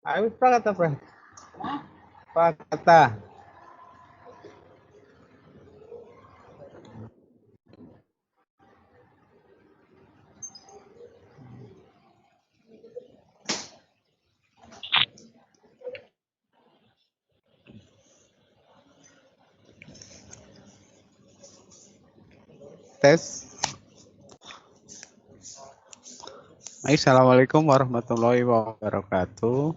Habis prakata, prakata. Tes. Assalamualaikum warahmatullahi wabarakatuh.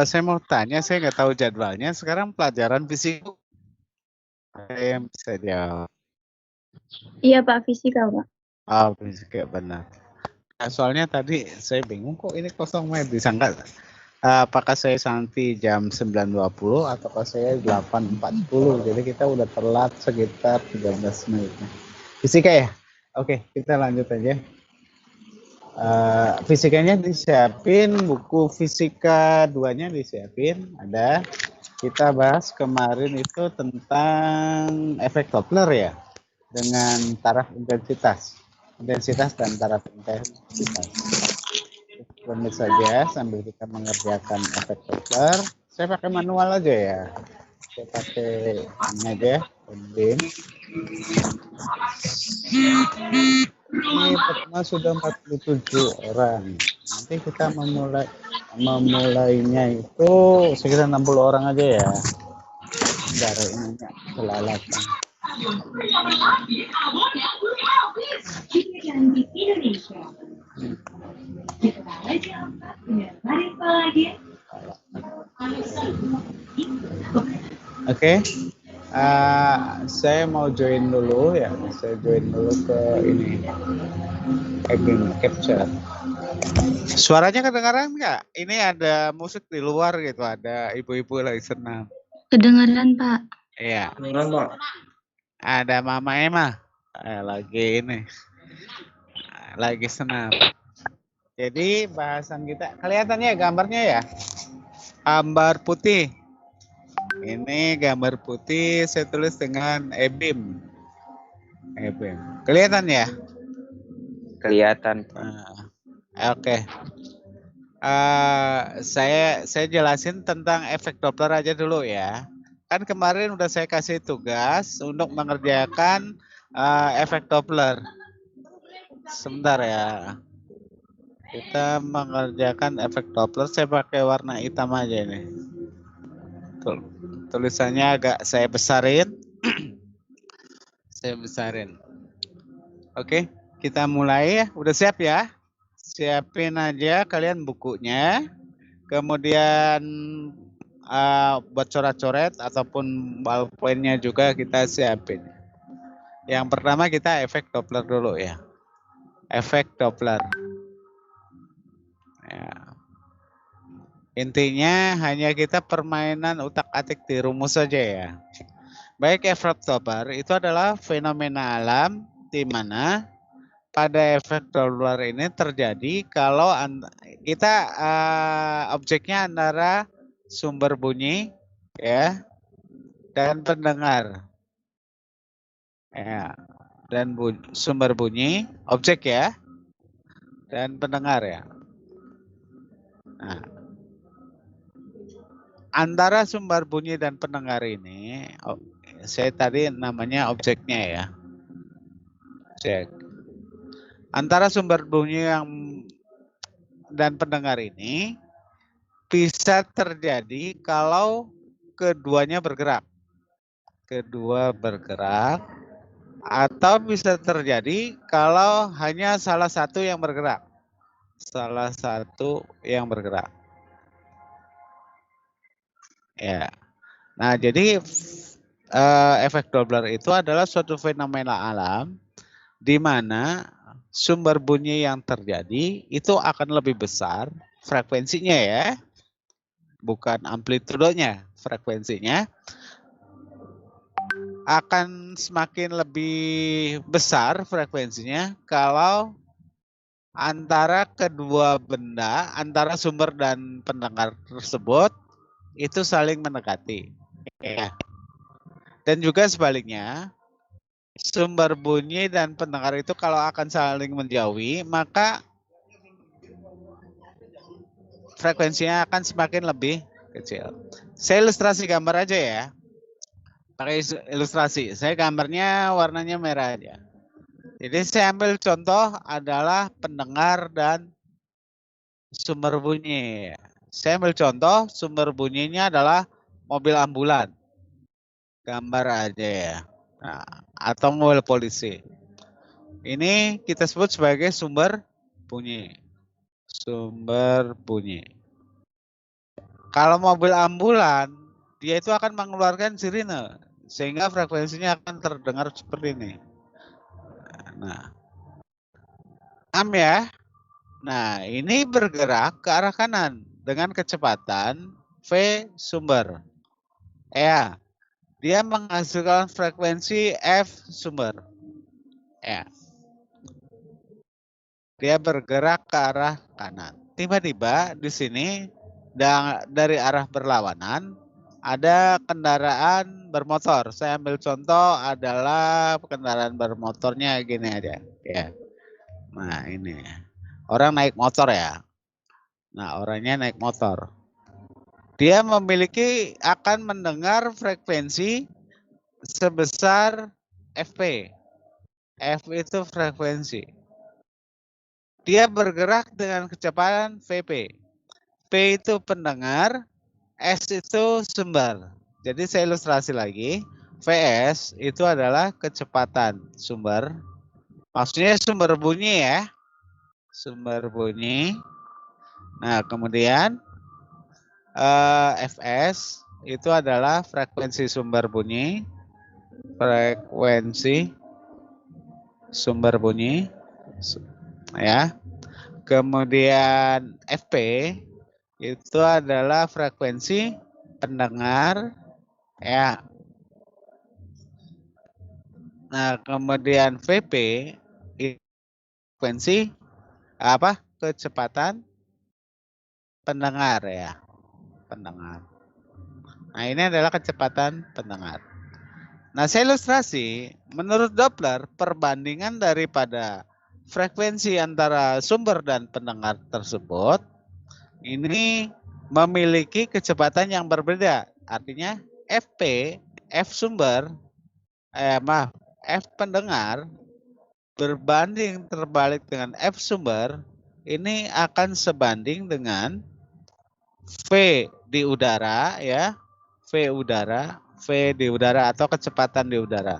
Saya mau tanya, saya nggak tahu jadwalnya. Sekarang pelajaran fisik yang bisa jawab. Iya Pak, fisika Pak. Oh, fisik ya benar. Nah, soalnya tadi saya bingung kok ini kosong banget disangka. Apakah saya nanti jam 9.20 ataukah saya 8.40? Jadi kita udah telat sekitar 13 menit. Fisika ya? Oke, kita lanjut aja. Fisikanya disiapin, buku fisika 2-nya disiapin, ada. Kita bahas kemarin itu tentang efek Doppler ya, dengan taraf intensitas dan taraf intensitas. Lanjut saja sambil kita mengerjakan efek Doppler. Saya pakai manual aja ya. Saya pakai ini aja, bin. Ini pertama sudah 47 orang. Nanti kita memulainya itu sekitar 60 orang aja ya. Dari ininya kelalatan. Oke. Saya mau join dulu ya. Saya join dulu ke ini. Egg capture. Suaranya kedengaran nggak? Ini ada musik di luar gitu, ada ibu-ibu lagi senam. Kedengaran Pak. Iya. Kedengaran Pak. Ada Mama Emma lagi ini, lagi senam. Jadi bahasan kita kelihatannya gambarnya ya, gambar putih. Ini gambar putih saya tulis dengan EBIM. EBIM. Kelihatan ya? Kelihatan Pak. Oke. Saya jelasin tentang efek Doppler aja dulu ya. Kan kemarin udah saya kasih tugas untuk mengerjakan efek Doppler. Sebentar ya. Kita mengerjakan efek Doppler, saya pakai warna hitam aja nih. Tulisannya agak saya besarin. Saya besarin. Oke, kita mulai ya. Udah siap ya? Siapin aja kalian bukunya. Kemudian buat coret-coret ataupun ballpoint-nya juga kita siapin. Yang pertama kita efek Doppler dulu ya. Efek Doppler. Ya. Intinya hanya kita permainan utak-atik di rumus saja ya. Baik, efek Doppler itu adalah fenomena alam di mana pada efek Doppler ini terjadi kalau kita objeknya antara sumber bunyi ya dan pendengar. Ya, dan sumber bunyi objek ya dan pendengar ya. Nah, antara sumber bunyi dan pendengar ini, saya tadi namanya objeknya ya. Objek. Antara sumber bunyi dan pendengar ini bisa terjadi kalau keduanya bergerak. Kedua bergerak, atau bisa terjadi kalau hanya salah satu yang bergerak. Salah satu yang bergerak. Ya. Nah, jadi efek Doppler itu adalah suatu fenomena alam di mana sumber bunyi yang terjadi itu akan lebih besar frekuensinya ya. Bukan amplitudenya, frekuensinya akan semakin lebih besar frekuensinya kalau antara kedua benda, antara sumber dan pendengar tersebut itu saling mendekati. Ya. Dan juga sebaliknya, sumber bunyi dan pendengar itu kalau akan saling menjauhi, maka frekuensinya akan semakin lebih kecil. Saya ilustrasi gambar aja ya. Pakai ilustrasi. Saya gambarnya warnanya merah aja. Jadi saya ambil contoh adalah pendengar dan sumber bunyi. Saya ambil contoh sumber bunyinya adalah mobil ambulan. Gambar aja ya. Nah, atau mobil polisi. Ini kita sebut sebagai sumber bunyi. Sumber bunyi. Kalau mobil ambulan, dia itu akan mengeluarkan sirine. Sehingga frekuensinya akan terdengar seperti ini. Nah, am ya. Nah, ini bergerak ke arah kanan dengan kecepatan V sumber. Ya, dia menghasilkan frekuensi F sumber. Ya. Dia bergerak ke arah kanan. Tiba-tiba di sini dari arah berlawanan ada kendaraan bermotor. Saya ambil contoh adalah kendaraan bermotornya gini aja. Ya. Nah ini orang naik motor ya. Nah orangnya naik motor. Dia akan mendengar frekuensi sebesar FP. F itu frekuensi. Dia bergerak dengan kecepatan VP. P itu pendengar, S itu sumber. Jadi saya ilustrasi lagi. VS itu adalah kecepatan sumber. Maksudnya sumber bunyi ya. Sumber bunyi. Nah kemudian Fs itu adalah frekuensi sumber bunyi. Frekuensi sumber bunyi. Ya. Kemudian FP itu adalah frekuensi pendengar ya. Nah, kemudian VP frekuensi apa? Kecepatan pendengar ya. Pendengar. Nah, ini adalah kecepatan pendengar. Nah, saya ilustrasi menurut Doppler perbandingan daripada frekuensi antara sumber dan pendengar tersebut ini memiliki kecepatan yang berbeda. Artinya FP, F sumber, F pendengar berbanding terbalik dengan F sumber ini akan sebanding dengan V di udara ya, V di udara atau kecepatan di udara.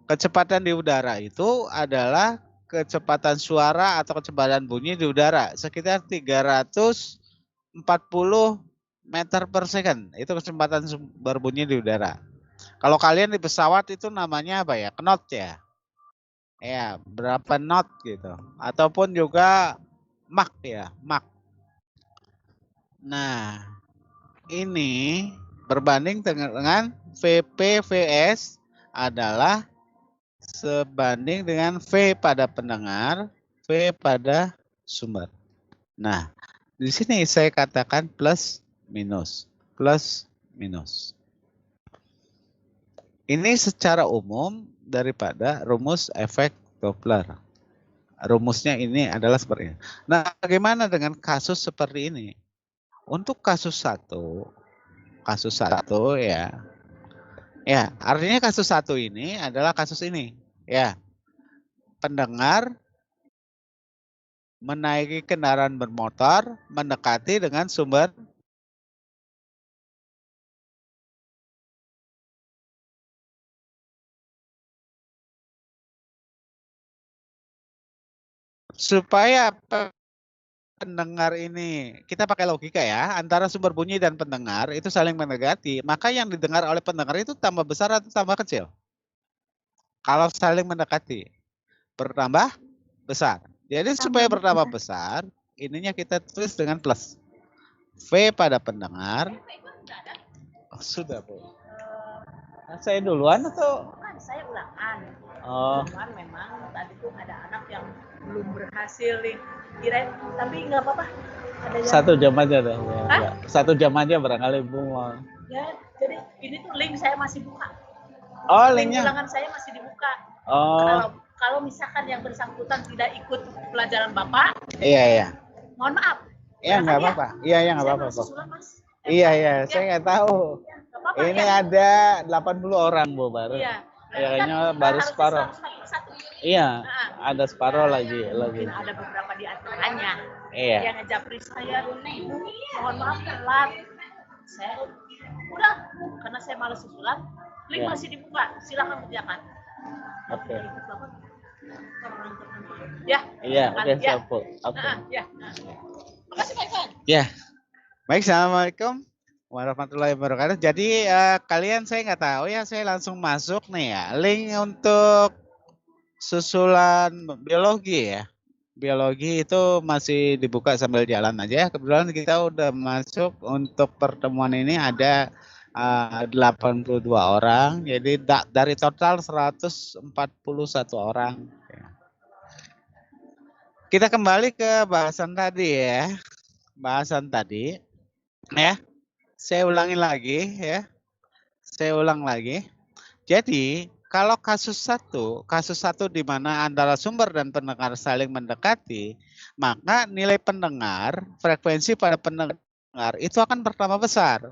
Kecepatan di udara itu adalah kecepatan suara atau kecepatan bunyi di udara sekitar 340 meter per second. Itu kecepatan berbunyi di udara. Kalau kalian di pesawat itu namanya apa ya? Knot ya. Ya, berapa knot gitu. Ataupun juga Mach ya, Mach. Nah, ini berbanding dengan VP/Vs adalah sebanding dengan V pada pendengar, V pada sumber. Nah, di sini saya katakan plus minus. Ini secara umum daripada rumus efek Doppler. Rumusnya ini adalah seperti ini. Nah, bagaimana dengan kasus seperti ini? Untuk kasus satu ya. Ya, artinya kasus satu ini adalah kasus ini. Ya, pendengar menaiki kendaraan bermotor mendekati dengan sumber supaya pendengar ini kita pakai logika ya antara sumber bunyi dan pendengar itu saling mendekati, maka yang didengar oleh pendengar itu tambah besar atau tambah kecil? Kalau saling mendekati bertambah besar. Jadi supaya bertambah besar, ininya kita tulis dengan plus. V pada pendengar. Oh, sudah, Bu. Nah, saya duluan atau? Bukan, saya ulangan. Oh. Cuman memang tadi tuh ada anak yang belum berhasil nih. Kirain, tapi nggak apa-apa. Ada yang... 1 jam aja deh. Ya. 1 jam aja barangkali Bu mau. Ya, jadi ini tuh link saya masih buka. Oh, link linknya. ulangan saya masih dibuka. Oh. Kalau misalkan yang bersangkutan tidak ikut pelajaran Bapak, Iya. mohon maaf. Iya, nggak apa-apa. Iya, ya nggak Saya apa-apa. masih sulam, Mas. Iya, iya, saya nggak tahu. Nggak apa-apa Ini ya? ada 80 orang, Bu, baru. Iya. Ya, kayaknya Kan baru harusnya separuh. 141. Iya, Nah, ada separuh lagi. mungkin ada beberapa di antaranya Iya. yang ngejapri saya, Ibu, mohon maaf telat. Saya udah, karena saya malas susulan, link Iya. masih dibuka, silakan kerjakan. Oke. Ya. Iya, oke, Ya. siap, Bu. Oke. Ya. Makasih Pak Ivan. Ya. Baik, assalamualaikum warahmatullahi wabarakatuh. Jadi kalian saya nggak tahu ya, saya langsung masuk nih ya. Link untuk susulan biologi ya. Biologi itu masih dibuka sambil jalan aja. Kebetulan kita udah masuk untuk pertemuan ini ada 82 orang. Jadi dari total 141 orang. Kita kembali ke bahasan tadi ya. Bahasan tadi ya. Saya ulangi lagi ya. Saya ulang lagi. Jadi kalau kasus satu di mana antara sumber dan pendengar saling mendekati, maka nilai pendengar, frekuensi pada pendengar itu akan bertambah besar.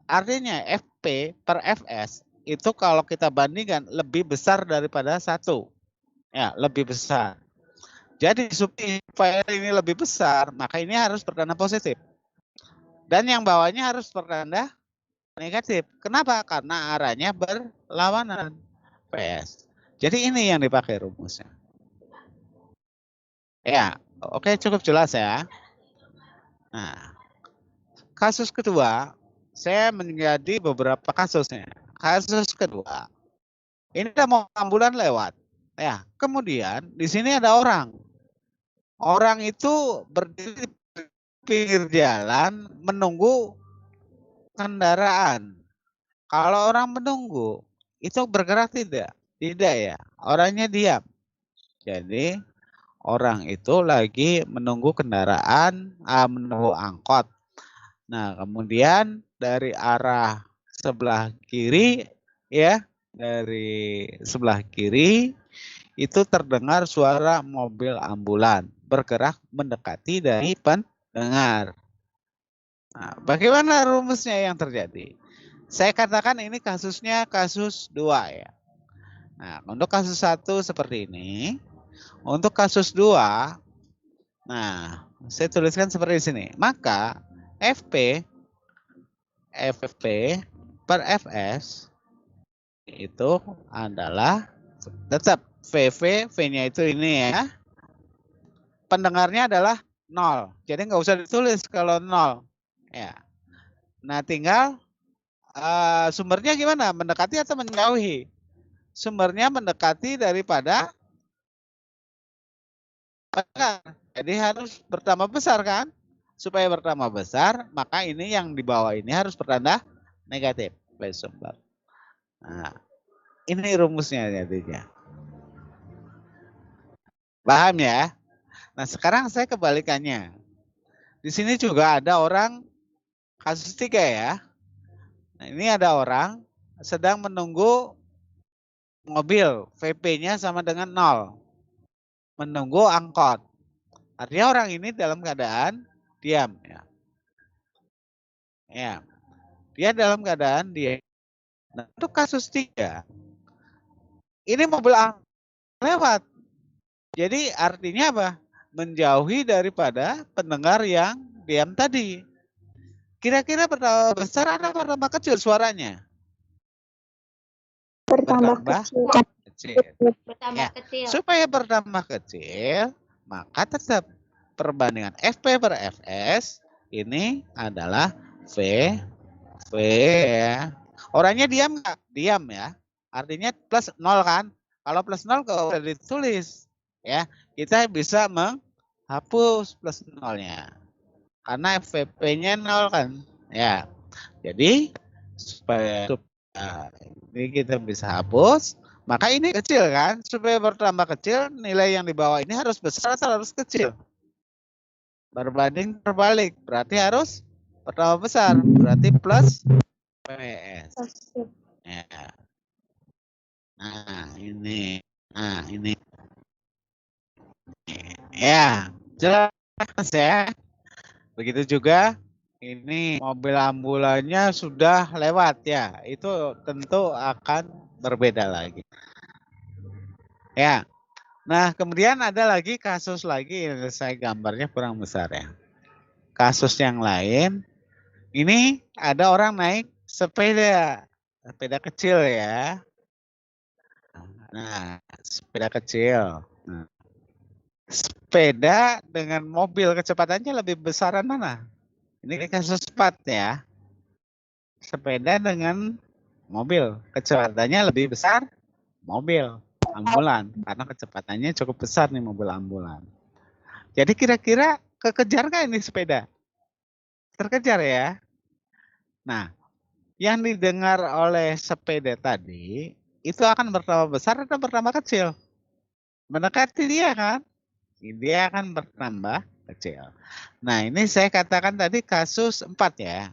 Artinya FP per Fs itu kalau kita bandingkan lebih besar daripada 1. Ya, lebih besar. Jadi supaya ini lebih besar, maka ini harus bertanda positif. Dan yang bawahnya harus bertanda negatif. Kenapa? Karena arahnya berlawanan. PS. Jadi ini yang dipakai rumusnya. Ya, oke, cukup jelas ya. Nah, kasus kedua, saya menjadi beberapa kasusnya. Kasus kedua, ini udah mau ambulan lewat. Ya, kemudian di sini ada orang. Orang itu berdiri di pinggir jalan menunggu kendaraan. Kalau orang menunggu, itu bergerak tidak? Tidak ya, orangnya diam. Jadi orang itu lagi menunggu kendaraan, menunggu angkot. Nah, kemudian dari arah sebelah kiri ya, dari sebelah kiri itu terdengar suara mobil ambulan bergerak mendekati dari pendengar. Nah, bagaimana rumusnya yang terjadi? Saya katakan ini kasusnya kasus 2 ya. Nah, untuk kasus 1 seperti ini. Untuk kasus 2, nah, saya tuliskan seperti di sini. Maka FP per Fs itu adalah tetap VV, V-nya itu ini ya. Pendengarnya adalah 0. Jadi nggak usah ditulis kalau 0. Ya. Nah, tinggal sumbernya gimana? Mendekati atau menjauhi? Sumbernya mendekati daripada pendengar. Jadi harus bertambah besar kan? Supaya bertambah besar, maka ini yang di bawah ini harus bertanda negatif. Sumber. Nah, ini rumusnya jadinya. Paham ya? Nah, sekarang saya kebalikannya. Di sini juga ada orang kasus 3 ya. Nah, ini ada orang sedang menunggu mobil, VP-nya sama dengan 0. Menunggu angkot. Artinya orang ini dalam keadaan diam ya. Ya. Dia dalam keadaan diam. Nah, untuk kasus 3, ini mobil lewat. Jadi artinya apa? Menjauhi daripada pendengar yang diam tadi. Kira-kira pertama besar atau pertama kecil suaranya? Bertambah kecil. Bertambah Ya. kecil. Supaya bertambah kecil, maka tetap perbandingan FP per Fs ini adalah V ya. Orangnya diam nggak? Diam ya. Artinya plus 0 kan? Kalau plus 0 kalau udah ditulis ya, kita bisa menghapus plus 0-nya. Karena FVP-nya 0 kan. Ya. Jadi supaya ini kita bisa hapus, maka ini kecil kan? Supaya bertambah kecil, nilai yang di bawah ini harus besar atau harus kecil? Berbanding terbalik, berarti harus bertambah besar, berarti plus PS. Ya. Nah, ini. Nah, ini. Ya, jelas ya. Begitu juga ini mobil ambulannya sudah lewat ya. Itu tentu akan berbeda lagi. Ya. Nah, kemudian ada lagi kasus lagi yang saya gambarnya kurang besar ya. Kasus yang lain, ini ada orang naik sepeda. Sepeda kecil ya. Nah, sepeda kecil. Nah, sepeda dengan mobil kecepatannya lebih besaran mana? Ini kasus 4 ya. Sepeda dengan mobil kecepatannya lebih besar mobil ambulan karena kecepatannya cukup besar nih mobil ambulan. Jadi kira-kira kekejar nggak ini sepeda? Terkejar ya. Nah, yang didengar oleh sepeda tadi itu akan bertambah besar atau bertambah kecil? Mendekati dia kan? Dia akan bertambah kecil. Nah, ini saya katakan tadi kasus 4 ya.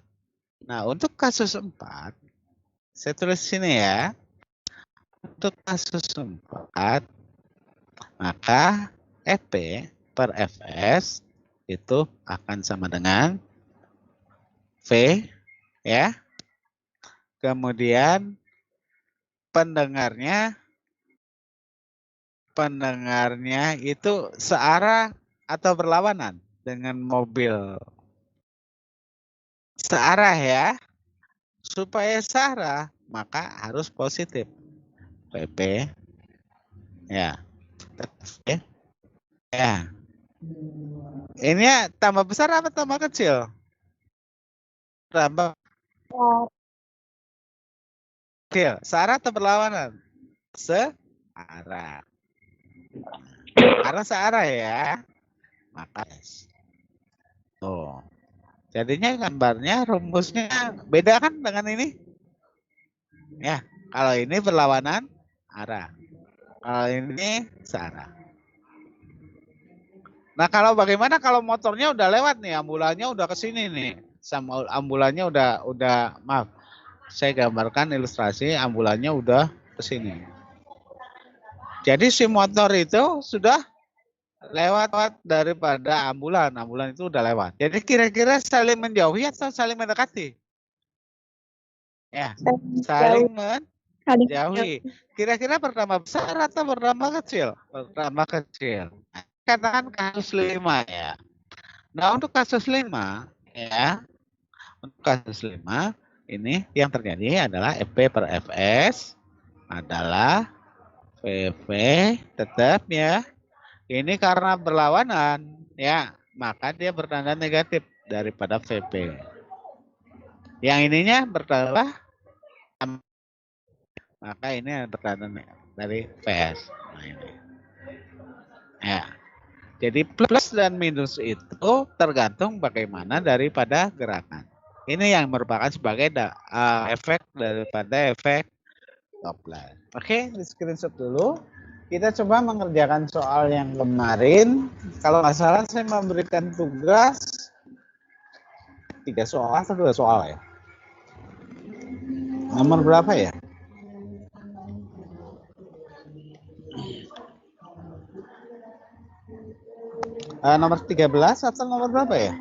Nah, untuk kasus 4, saya tulis sini ya. Untuk kasus 4, maka FP per Fs itu akan sama dengan V ya. Kemudian pendengarnya itu searah atau berlawanan dengan mobil. Searah ya. Supaya searah maka harus positif. PP ya. Ya. Ini tambah besar apa tambah kecil? Tambah kecil. Searah atau berlawanan? Searah. Karena searah ya. Maka tuh. Jadinya gambarnya rumusnya beda kan dengan ini? Ya, kalau ini berlawanan arah. Kalau ini searah. Nah, kalau bagaimana kalau motornya udah lewat nih, ambulannya udah ke sini nih. Sama ambulannya udah maaf. Saya gambarkan ilustrasi ambulannya udah ke sini. Jadi si motor itu sudah lewat daripada ambulan. Ambulan itu udah lewat. Jadi kira-kira saling menjauhi atau saling mendekati? Ya, saling menjauhi. Kira-kira pertama besar atau pertama kecil? Pertama kecil. Katakan kasus 5 ya. Nah, untuk kasus 5 ya. Untuk kasus 5 ini yang terjadi adalah FP per Fs adalah VV tetap ya. Ini karena berlawanan ya, maka dia bertanda negatif daripada VP. Yang ininya bertambah, maka ini bertanda dari VS. Nah, ini. Ya. Jadi plus dan minus itu tergantung bagaimana daripada gerakan. Ini yang merupakan sebagai efek daripada efek Doppler. Oke, di screenshot dulu. Kita coba mengerjakan soal yang kemarin. Kalau nggak salah saya memberikan tugas 3 soal atau 2 soal ya. Nomor berapa ya? Nomor 13 atau nomor berapa ya?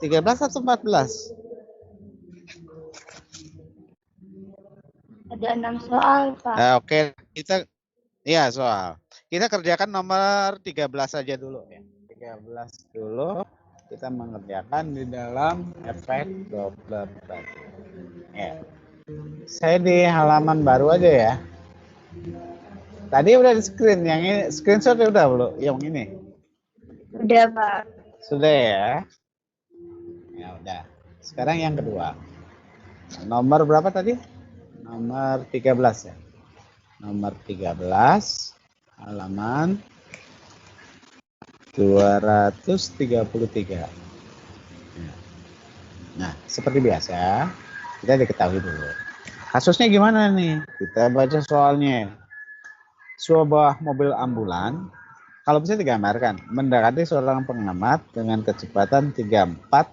13 atau 14? Ada 6 soal, Pak. Oke, kita ya soal. Kita kerjakan nomor 13 saja dulu ya. 13 dulu kita mengerjakan di dalam efek Doppler tadi. Ya. Saya di halaman baru aja ya. Tadi udah di screen, yang ini screenshot udah belum? Yang ini? Udah, Pak. Sudah ya. Ya udah. Sekarang yang kedua. Nomor berapa tadi? Nomor 13 ya. Nomor 13 halaman 233. Nah, seperti biasa, kita diketahui dulu. Kasusnya gimana nih? Kita baca soalnya. Sebuah mobil ambulan, kalau bisa digambarkan, mendekati seorang pengamat dengan kecepatan 34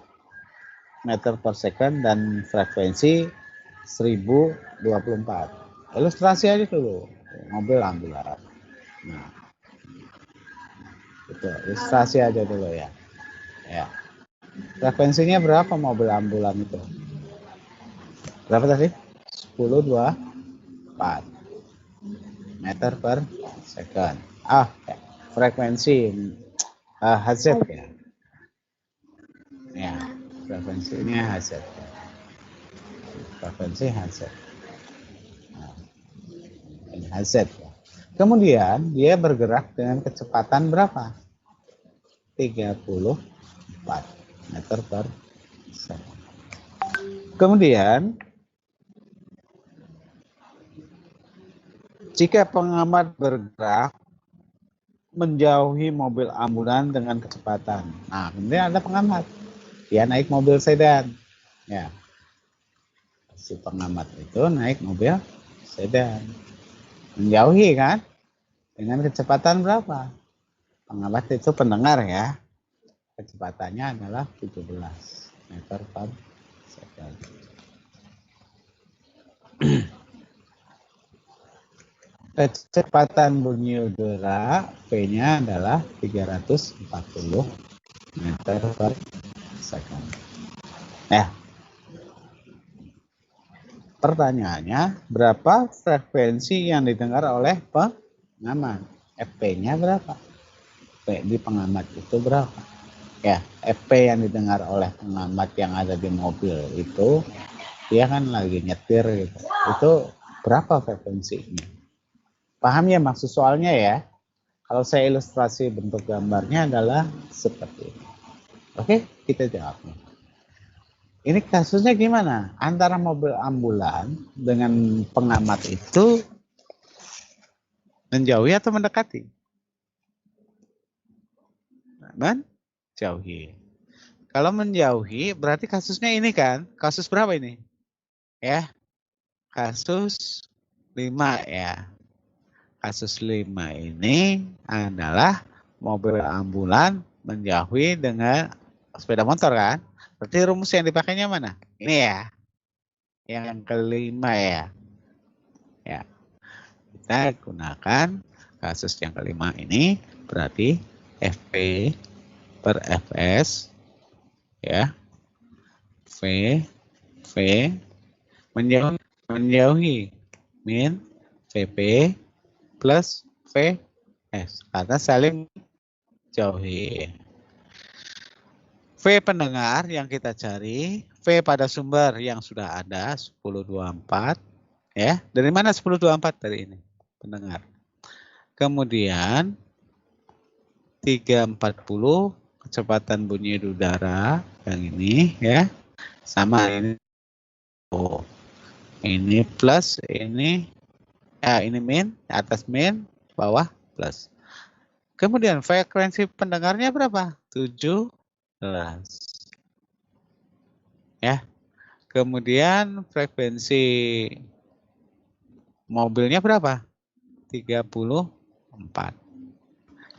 meter per second dan frekuensi 1024. Ilustrasi aja dulu, mobil ambulan. Nah, itu ilustrasi aja dulu ya. Ya. Frekuensinya berapa mobil ambulan itu? Berapa tadi? 10, 2, 4 meter per second. Frekuensi Hz ya. Ya, frekuensinya Hz. Frekuensi Hz. Nah, ini Hz ya. Kemudian dia bergerak dengan kecepatan berapa? 34 meter per second. Kemudian jika pengamat bergerak menjauhi mobil ambulan dengan kecepatan. Nah, kemudian ada pengamat. Dia naik mobil sedan. Ya. Si pengamat itu naik mobil sedan. Menjauhi kan? Dengan kecepatan berapa? Pengamat itu pendengar ya. Kecepatannya adalah 17 meter per second. Kecepatan bunyi udara V-nya adalah 340 meter per second. Ya. Pertanyaannya, berapa frekuensi yang didengar oleh pengamat? FP-nya berapa? P di pengamat itu berapa? Ya, FP yang didengar oleh pengamat yang ada di mobil itu, dia kan lagi nyetir gitu. Itu berapa frekuensinya? Paham ya maksud soalnya ya? Kalau saya ilustrasi bentuk gambarnya adalah seperti ini. Oke, kita jawab. Ini kasusnya gimana? Antara mobil ambulan dengan pengamat itu menjauhi atau mendekati? Menjauhi. Kalau menjauhi berarti kasusnya ini kan? Kasus berapa ini? Ya, kasus 5 ya. Kasus 5 ini adalah mobil ambulan menjauhi dengan sepeda motor kan? Berarti rumus yang dipakainya mana? Ini ya. Yang kelima ya. Ya. Kita gunakan kasus yang kelima ini berarti FP per Fs ya. V menjauhi min Vp plus Vs karena saling jauhi. V pendengar yang kita cari, V pada sumber yang sudah ada 1024 ya. Dari mana 1024 dari ini? Pendengar. Kemudian 340 kecepatan bunyi udara yang ini ya. Sama ini. Oh. Ini plus, ini min, atas min, bawah plus. Kemudian frekuensi pendengarnya berapa? 17. Ya. Kemudian frekuensi mobilnya berapa? 34.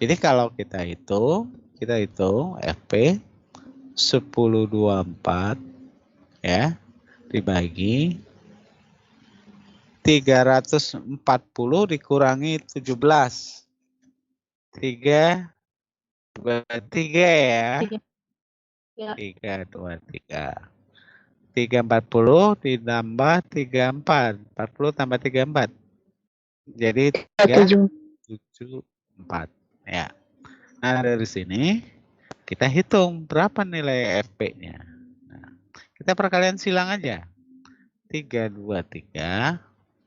Jadi kalau kita hitung FP 1024 ya dibagi 340 dikurangi 17. 3 ya. 323. 340 ditambah 34. 40 tambah 34. Jadi 374 ya. Nah, dari sini kita hitung berapa nilai FP-nya. Nah, kita perkalian silang aja. 323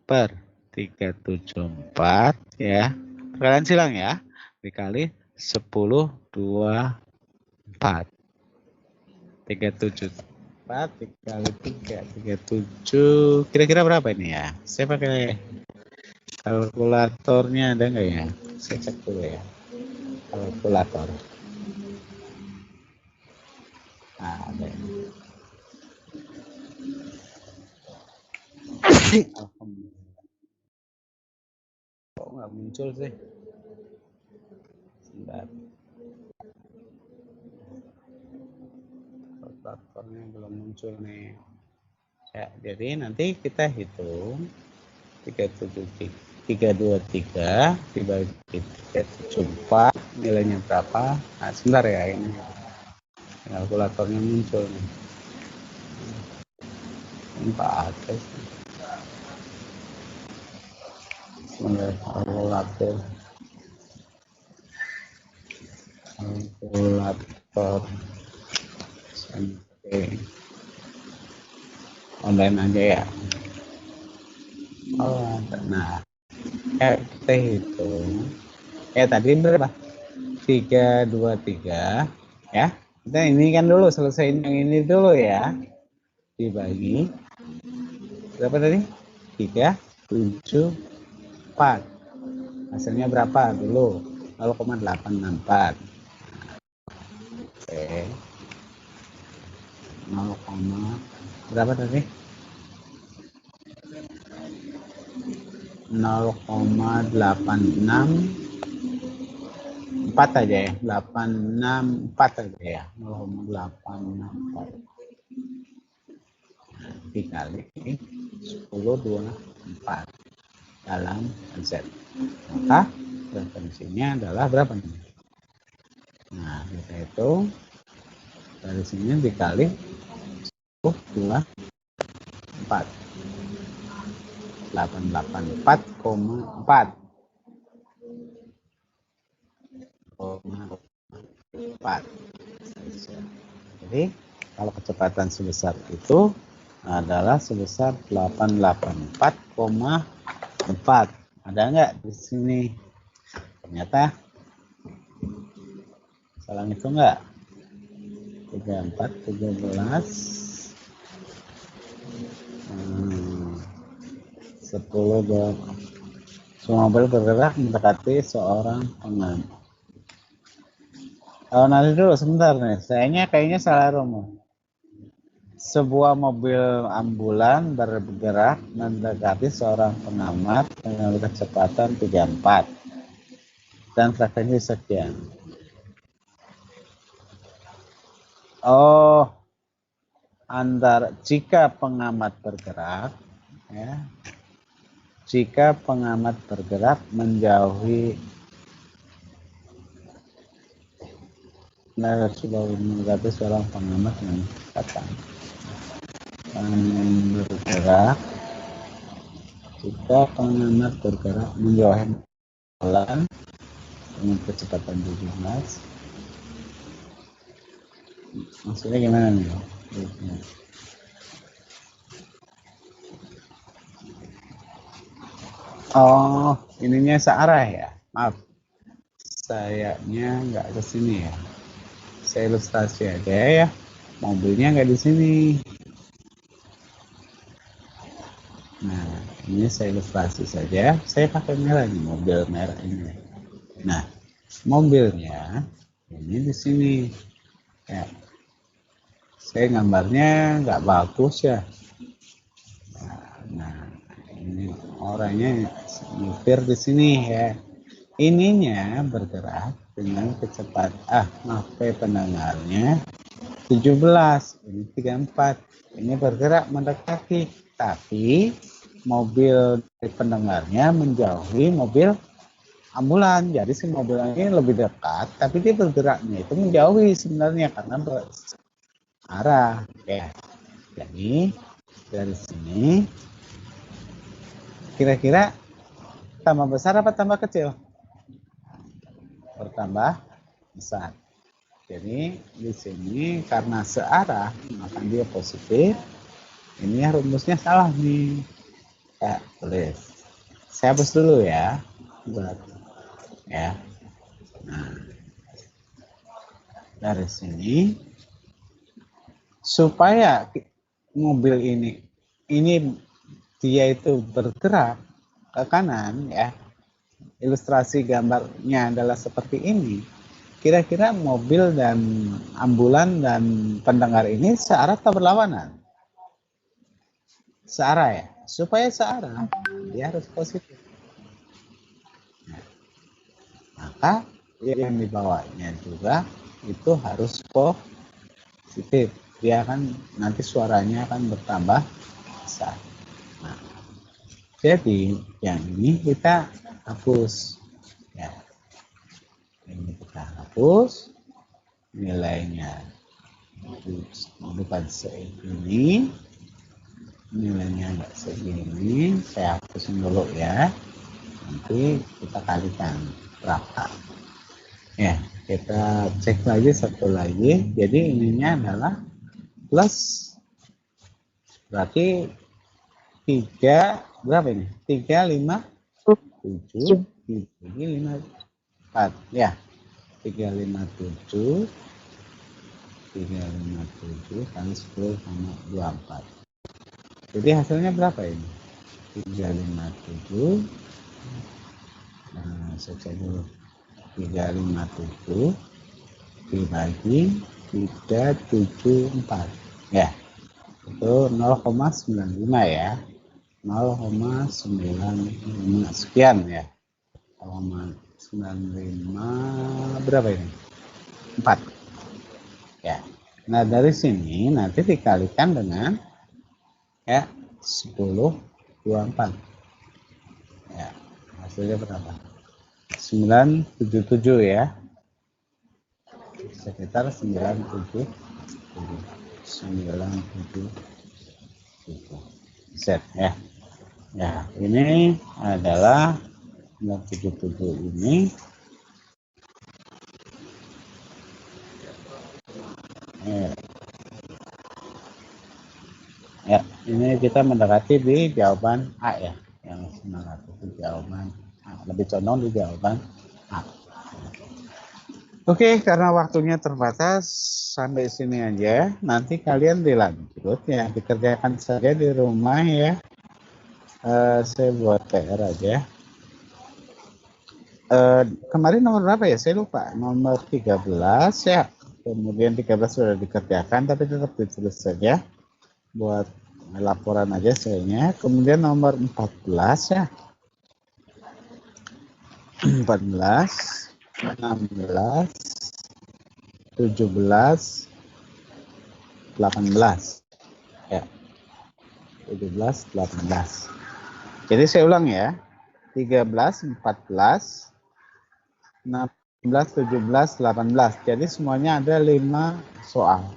per 374 ya. Perkalian silang ya. Dikali 1024. 374 dikali 3, 37. Kira-kira berapa ini ya? Saya pakai kalkulatornya ada nggak ya? Saya cek dulu ya. Kalkulator. Nah, ada ini. Alhamdulillah. Kok nggak muncul sih? Sebentar. Kalkulatornya belum muncul nih. Ya, jadi nanti kita hitung 323 dibagi 374 nilainya berapa? Nah, sebentar ya ini. Kalkulatornya muncul nih. Ini pakai kalkulator SMP online aja ya. Oh, nah kita hitung tadi berapa? 323 ya. Kita ini kan dulu selesaiin yang ini dulu ya, dibagi berapa tadi? 374. Hasilnya berapa dulu? 0,864. Oke. 0, berapa tadi? 0,864 aja ya, 864 aja ya, 0,864 dikali 1024 dalam Z. Maka frekuensinya adalah berapa nih? Nah, kita hitung dari sini dikali 1024 884,4 Jadi kalau kecepatan sebesar itu adalah sebesar 884,4. Ada nggak di sini? Ternyata salah itu nggak? 34, 17, 10, semua mobil bergerak mendekati seorang pengemudi. Kalau nanti dulu sebentar nih, kayaknya salah rumus. Sebuah mobil ambulan bergerak mendekati seorang pengamat dengan kecepatan 34 dan frekuensi sekian. Oh, jika pengamat bergerak, ya, jika pengamat bergerak menjauhi mendekati seorang pengamat dengan kecepatan bergerak, jika pengamat bergerak menjauhi bulan dengan kecepatan 17, maksudnya gimana nih? Oh, ininya searah ya, maaf, sayanya nggak ke sini ya, saya ilustrasi aja ya, mobilnya nggak di sini. Nah, ini saya ilustrasi saja. Saya pakai merah nih, mobil merah ini. Nah, mobilnya ini di sini. Ya, saya gambarnya nggak bagus ya. Nah, ini orangnya nyupir di sini ya. Ininya bergerak dengan kecepatan. Maaf, pendengarnya 17, ini 34. Ini bergerak mendekati, tapi mobil dari pendengarnya menjauhi mobil ambulan. Jadi si mobil ini lebih dekat, tapi dia bergeraknya itu menjauhi sebenarnya karena berarah. Ya. Jadi dari sini kira-kira tambah besar apa tambah kecil? Bertambah besar. Jadi di sini karena searah maka dia positif. Ini rumusnya salah nih. Ya, tulis. Saya hapus dulu ya. Buat ya. Nah, dari sini supaya mobil ini dia itu bergerak ke kanan ya. Ilustrasi gambarnya adalah seperti ini. Kira-kira mobil dan ambulan dan pendengar ini searah atau berlawanan? Searah ya. Supaya searah, dia harus positif. Nah, maka yang dibawanya juga itu harus positif. Dia akan nanti suaranya akan bertambah besar. Nah, jadi yang ini kita hapus. Ya. Ini kita hapus nilainya bukan segini, nilainya enggak segini, saya hapusin dulu ya, nanti kita kalikan berapa ya, kita cek lagi satu lagi, jadi ininya adalah plus, berarti 3 berapa ini, 3, 5, 7, ini 5, 4 ya, 357 kali 10,24. Jadi hasilnya berapa ini? 357. Nah, saya cek dulu. 357 dibagi 374. Ya, itu 0,95 ya. 0,95 sekian ya. 0,95 berapa ini? 4. Ya. Nah, dari sini nanti dikalikan dengan ya 10,24. Ya, hasilnya berapa? 977 ya. Sekitar 977. Set ya. Ya, ini adalah 977 ini. Ya, ini kita mendekati di jawaban A ya, yang 900 di jawaban A. Lebih condong di jawaban A. Oke, karena waktunya terbatas, sampai sini aja. Nanti kalian dilanjut ya, dikerjakan saja di rumah ya. Saya buat PR aja. Kemarin nomor berapa ya? Saya lupa. Nomor 13 ya. Kemudian 13 sudah dikerjakan, tapi tetap ditulis saja. Buat laporan aja sayanya. Kemudian nomor 14 ya. 14, 16, 17, 18 ya, 17, 18. Jadi saya ulang ya, 13, 14, 16, 17, 18. Jadi semuanya ada 5 soal.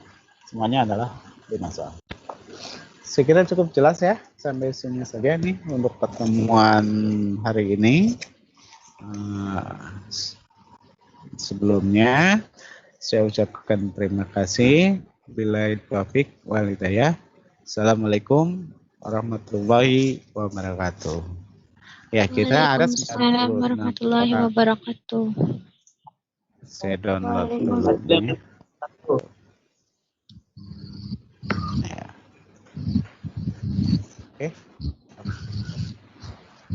Semuanya adalah 5 soal. Saya kira cukup jelas ya, sampai sini saja nih untuk pertemuan hari ini. Sebelumnya saya ucapkan terima kasih. Billahi taufiq wal hidayah. Assalamualaikum warahmatullahi wabarakatuh. Ya, kita ada Waalaikumsalam 96 warahmatullahi orang. wabarakatuh. Saya download dulu nih. Ya. Oke.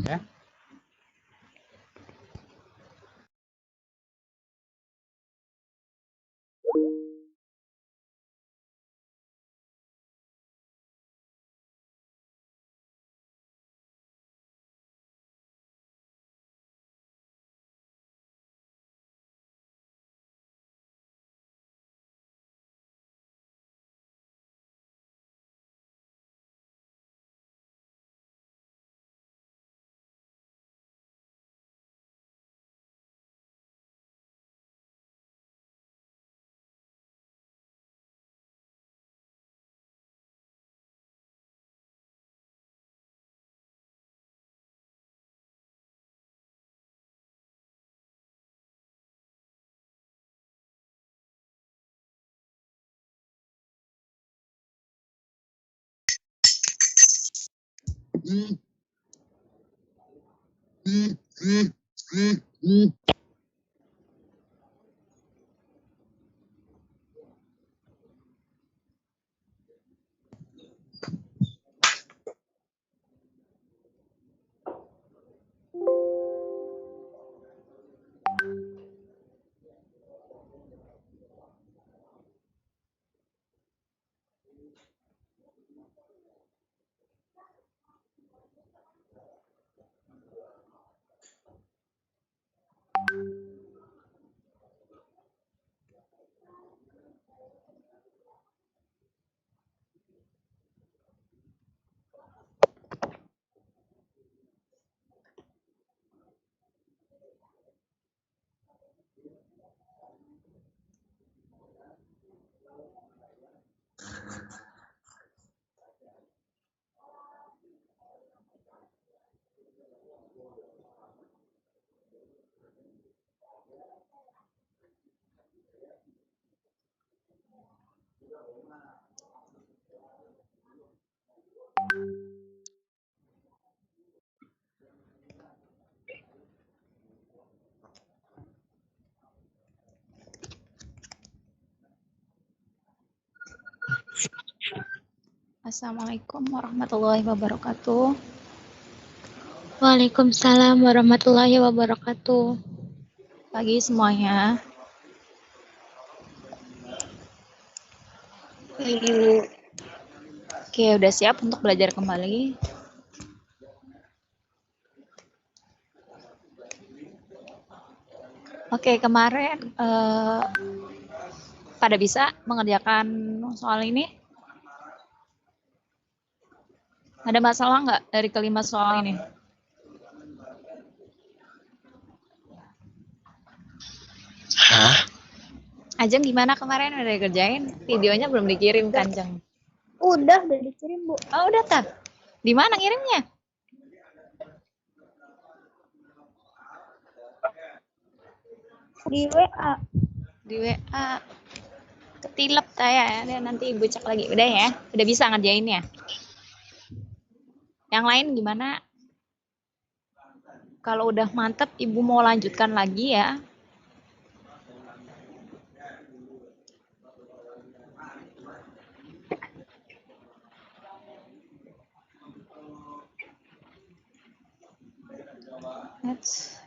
Ya. Assalamualaikum warahmatullahi wabarakatuh. Waalaikumsalam warahmatullahi wabarakatuh. Pagi semuanya. Ibu. Oke, udah siap untuk belajar kembali? Oke, kemarin pada bisa mengerjakan soal ini? Ada masalah nggak dari kelima soal ini? Hah? Ajeng gimana kemarin udah dikerjain? Videonya belum dikirim kan, Jeng? Udah dikirim, Bu. Oh, udah, Tat. Di mana ngirimnya? Di WA. Di WA. Ketilep saya ya, nanti Ibu cek lagi. Udah ya? Udah bisa ngerjainnya? Yang lain gimana? Kalau udah mantep, Ibu mau lanjutkan lagi ya? Let's.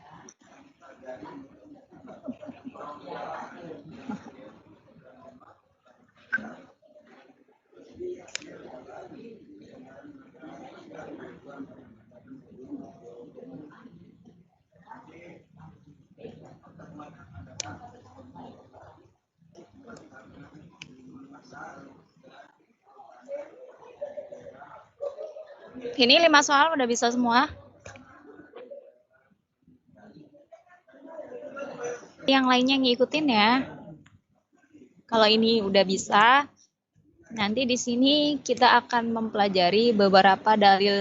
Ini 5 soal udah bisa semua. Yang lainnya ngikutin ya. Kalau ini udah bisa, nanti di sini kita akan mempelajari beberapa dalil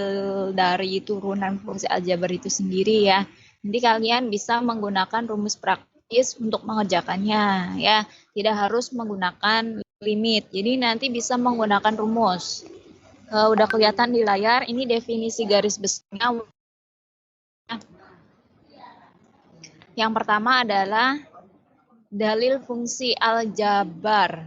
dari turunan fungsi aljabar itu sendiri ya. Nanti kalian bisa menggunakan rumus praktis untuk mengerjakannya ya. Tidak harus menggunakan limit. Jadi nanti bisa menggunakan rumus. Udah kelihatan di layar, ini definisi garis besarnya. Yang pertama adalah dalil fungsi aljabar.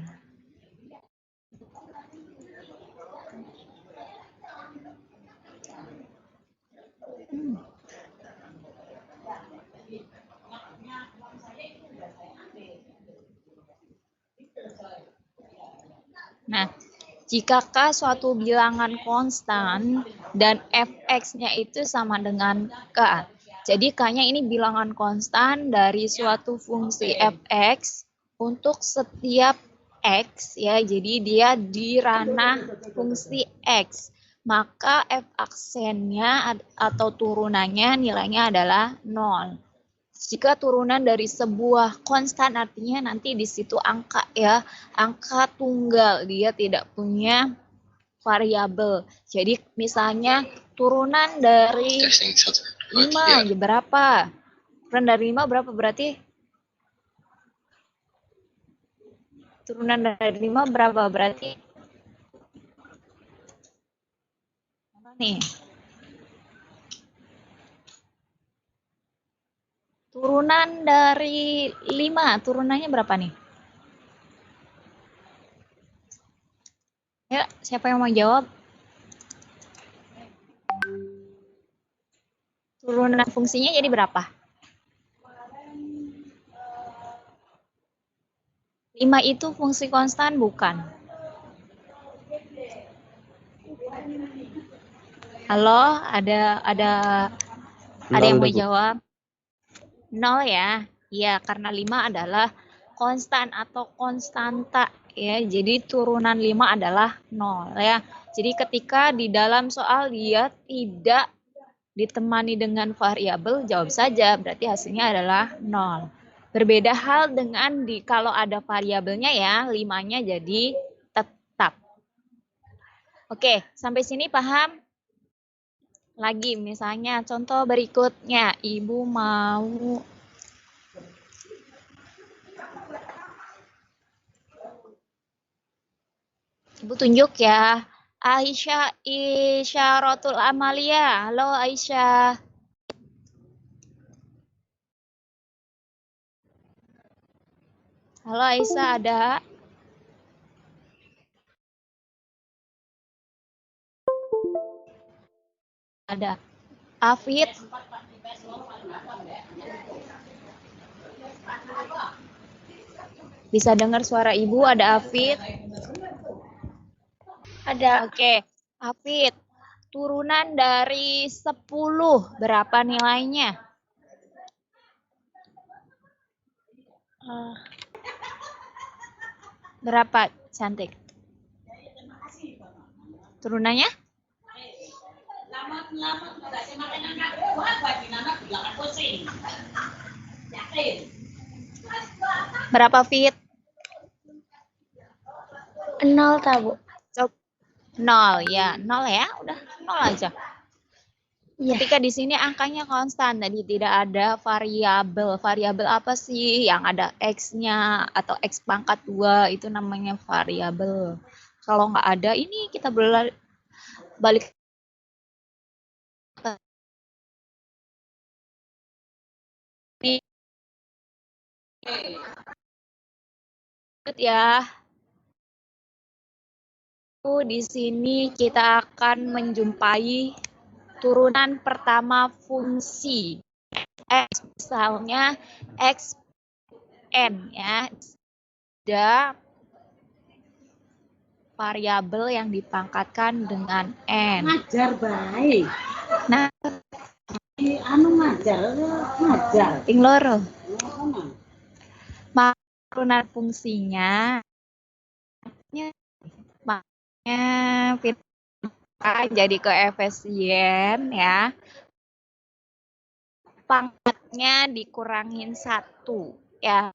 Nah, jikakah suatu bilangan konstan dan fx-nya itu sama dengan k. Jadi k-nya ini bilangan konstan dari suatu fungsi fx untuk setiap x ya. Jadi dia di ranah fungsi x. Maka f aksennya atau turunannya nilainya adalah 0. Jika turunan dari sebuah konstan artinya nanti di situ angka ya, angka tunggal, dia tidak punya variabel. Jadi misalnya turunan dari 5 berapa? Turunan dari 5 berapa berarti? Turunan dari 5 berapa berarti? Apa nih? Turunan dari 5, turunannya berapa nih? Ya, siapa yang mau jawab? Turunan fungsinya jadi berapa? 5 itu fungsi konstan bukan? Halo, ada yang mau jawab? 0 ya. Iya, karena 5 adalah konstan atau konstanta ya. Jadi turunan 5 adalah 0 ya. Jadi ketika di dalam soal dia tidak ditemani dengan variabel, jawab saja, berarti hasilnya adalah 0. Berbeda hal dengan kalau ada variabelnya ya, 5-nya jadi tetap. Oke, sampai sini paham? Lagi misalnya contoh berikutnya, Ibu mau Ibu tunjuk ya. Aisyah Isyaratul Amalia. Halo Aisyah. Halo Aisyah, ada? Ada Afid. Bisa dengar suara ibu, ada Afid. Ada. Oke, Afid. Turunan dari 10 berapa nilainya? Berapa, cantik? Turunannya? Berapa Fit? 0 tak, Bu? 0 ya, 0 ya, udah 0 aja. Iya. Ketika di sini angkanya konstan, tadi tidak ada variabel. Variabel apa sih? Yang ada X-nya atau X pangkat 2 itu namanya variabel. Kalau nggak ada, ini kita balik ya. Di sini kita akan menjumpai turunan pertama fungsi X, misalnya X N ya. Ada variabel yang dipangkatkan dengan N. Ngajar baik. Nah, Anu ngajar. ping loro. Turunan fungsinya makanya jadi koefisien ya. Pangkatnya dikurangin 1 ya.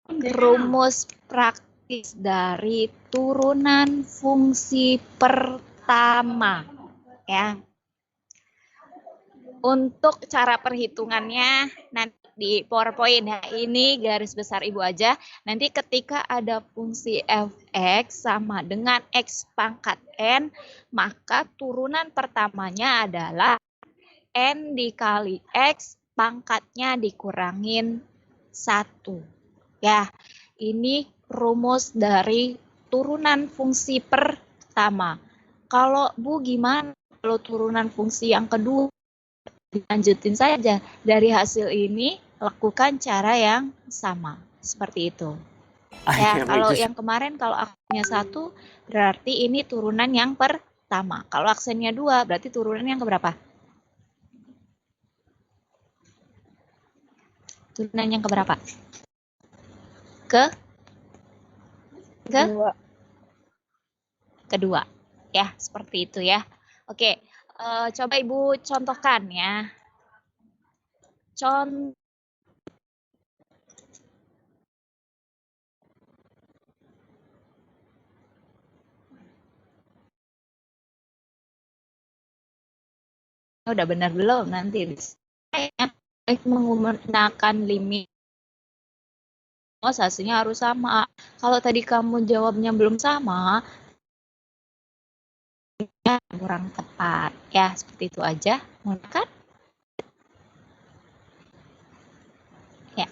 Rumus praktis dari turunan fungsi pertama ya. Untuk cara perhitungannya nanti di PowerPoint ya. Ini garis besar Ibu aja. Nanti ketika ada fungsi fx sama dengan x pangkat n, maka turunan pertamanya adalah n dikali x pangkatnya dikurangin 1. Ya, ini rumus dari turunan fungsi pertama. Kalau Bu gimana kalau turunan fungsi yang kedua? Lanjutin saja. Dari hasil ini, lakukan cara yang sama. Seperti itu. Ya, kalau yang kemarin, kalau aksennya 1, berarti ini turunan yang pertama. Kalau aksennya 2, berarti turunan yang keberapa? Turunan yang keberapa? Kedua. Ya, seperti itu ya. Oke. Coba Ibu contohkan ya. Udah benar belum nanti menggunakan limit. Hasilnya harus sama. Kalau tadi kamu jawabnya belum sama, kurang tepat. Ya, seperti itu aja. Menggunakan. Ya.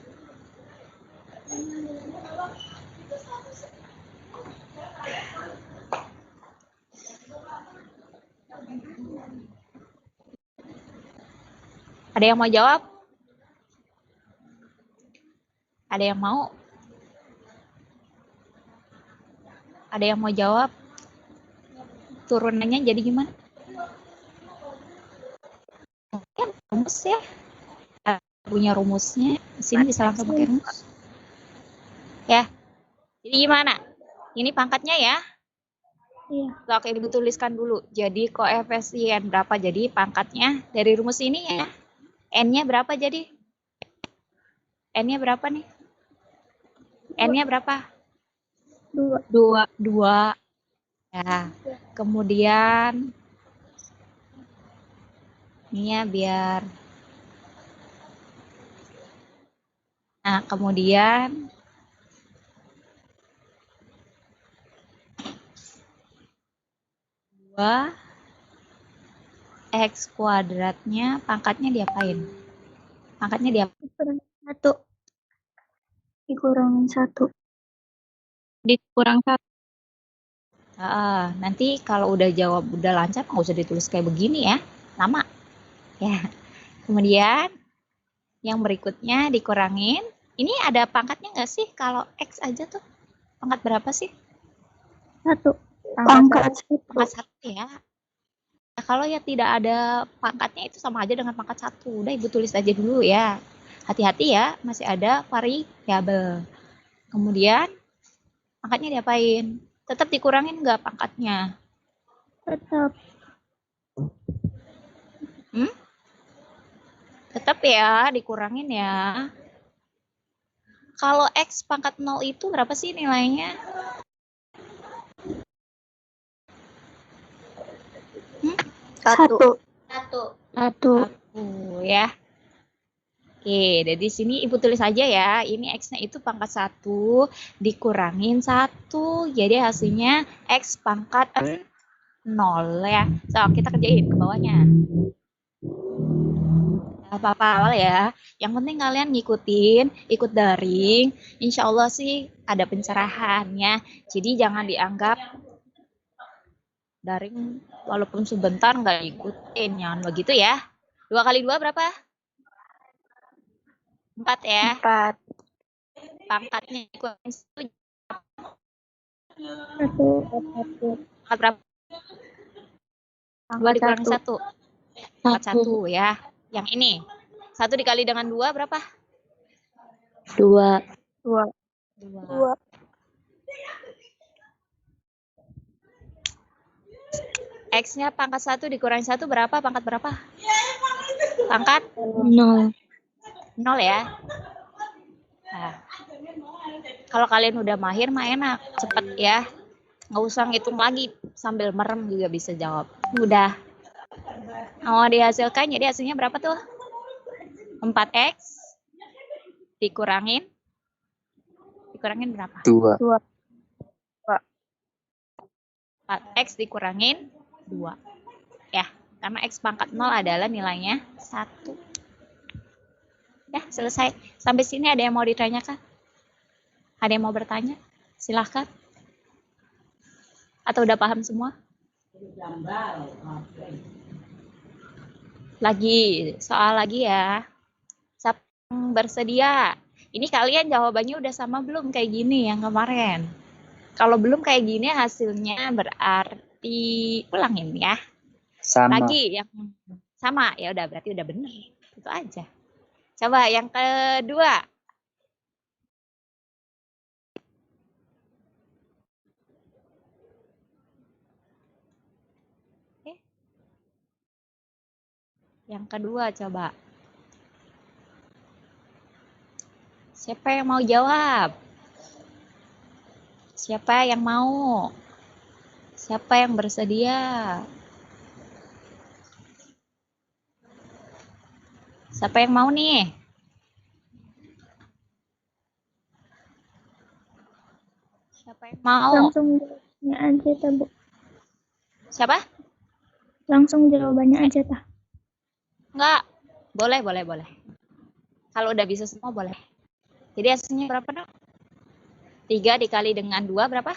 Ada yang mau jawab? Ada yang mau? Ada yang mau jawab? Turunannya jadi gimana? Kan rumus ya. Punya rumusnya. Di sini bisa langsung pakai rumus. Ya. Jadi gimana? Ini pangkatnya ya. Iya. Oke, Ibu tuliskan dulu. Jadi koefisien berapa jadi pangkatnya dari rumus ini ya? N-nya berapa jadi? N-nya berapa nih? N-nya berapa? 2. Ya. Kemudian ini ya biar. Nah, kemudian X kuadratnya pangkatnya diapain? Pangkatnya diapain? Dikurangin 1. Dikurang 1. Nanti kalau udah jawab udah lancar nggak usah ditulis kayak begini ya. sama. Ya. Kemudian yang berikutnya dikurangin. Ini ada pangkatnya nggak sih? Kalau X aja tuh pangkat berapa sih? 1. Pangkat 1. Pangkat 1 ya. Nah, kalau ya tidak ada pangkatnya itu sama aja dengan pangkat 1. Udah Ibu tulis aja dulu ya. Hati-hati ya, masih ada variabel. Kemudian pangkatnya diapain? Tetap dikurangin nggak pangkatnya? Tetap. Tetap ya, dikurangin ya. Kalau X pangkat 0 itu berapa sih nilainya? Satu. Satu ya. Oke, jadi sini Ibu tulis aja ya. Ini X-nya itu pangkat 1 dikurangin 1. Jadi hasilnya X pangkat 0 ya. So, kita kerjain ke bawahnya. Apa-apa awal ya. Yang penting kalian ngikutin, ikut daring. Insya Allah sih ada pencerahannya. Jadi jangan dianggap daring walaupun sebentar nggak ikutin. Jangan begitu ya. 2 kali 2 berapa? 4 ya. 4. Pangkatnya dikurangin 1. 1. Pangkat berapa? 2 dikurangi 1. Pangkat 1 ya. Yang ini. 1 dikali dengan 2 berapa? 2. 2. X-nya pangkat 1 dikurangi 1 berapa? Pangkat berapa? Pangkat 0. 0 ya. Nah, kalau kalian udah mahir mah enak, cepet ya. Nggak usah ngitung lagi, sambil merem juga bisa jawab. Udah. Mau dihasilkan, jadi hasilnya berapa tuh? 4X dikurangin berapa? 2. 4X dikurangin 2. Ya, karena X pangkat 0 adalah nilainya 1. Ya, selesai. Sampai sini ada yang mau ditanyakan? Ada yang mau bertanya? Silahkan. Atau udah paham semua? Lagi, soal lagi ya. Siapa yang bersedia? Ini kalian jawabannya udah sama belum kayak gini yang kemarin? Kalau belum kayak gini hasilnya berarti ulangin ya. Sama. Lagi yang sama, ya udah berarti udah bener. Itu aja. Coba yang kedua. Yang kedua coba. Siapa yang mau jawab? Siapa yang mau? Siapa yang bersedia? Siapa yang mau nih? Siapa yang mau? Langsung jawabannya aja, ta, Bu. Siapa? Langsung jawabannya aja, ta. Enggak. Boleh. Kalau udah bisa semua boleh. Jadi hasilnya berapa dong? 3 dikali dengan 2 berapa?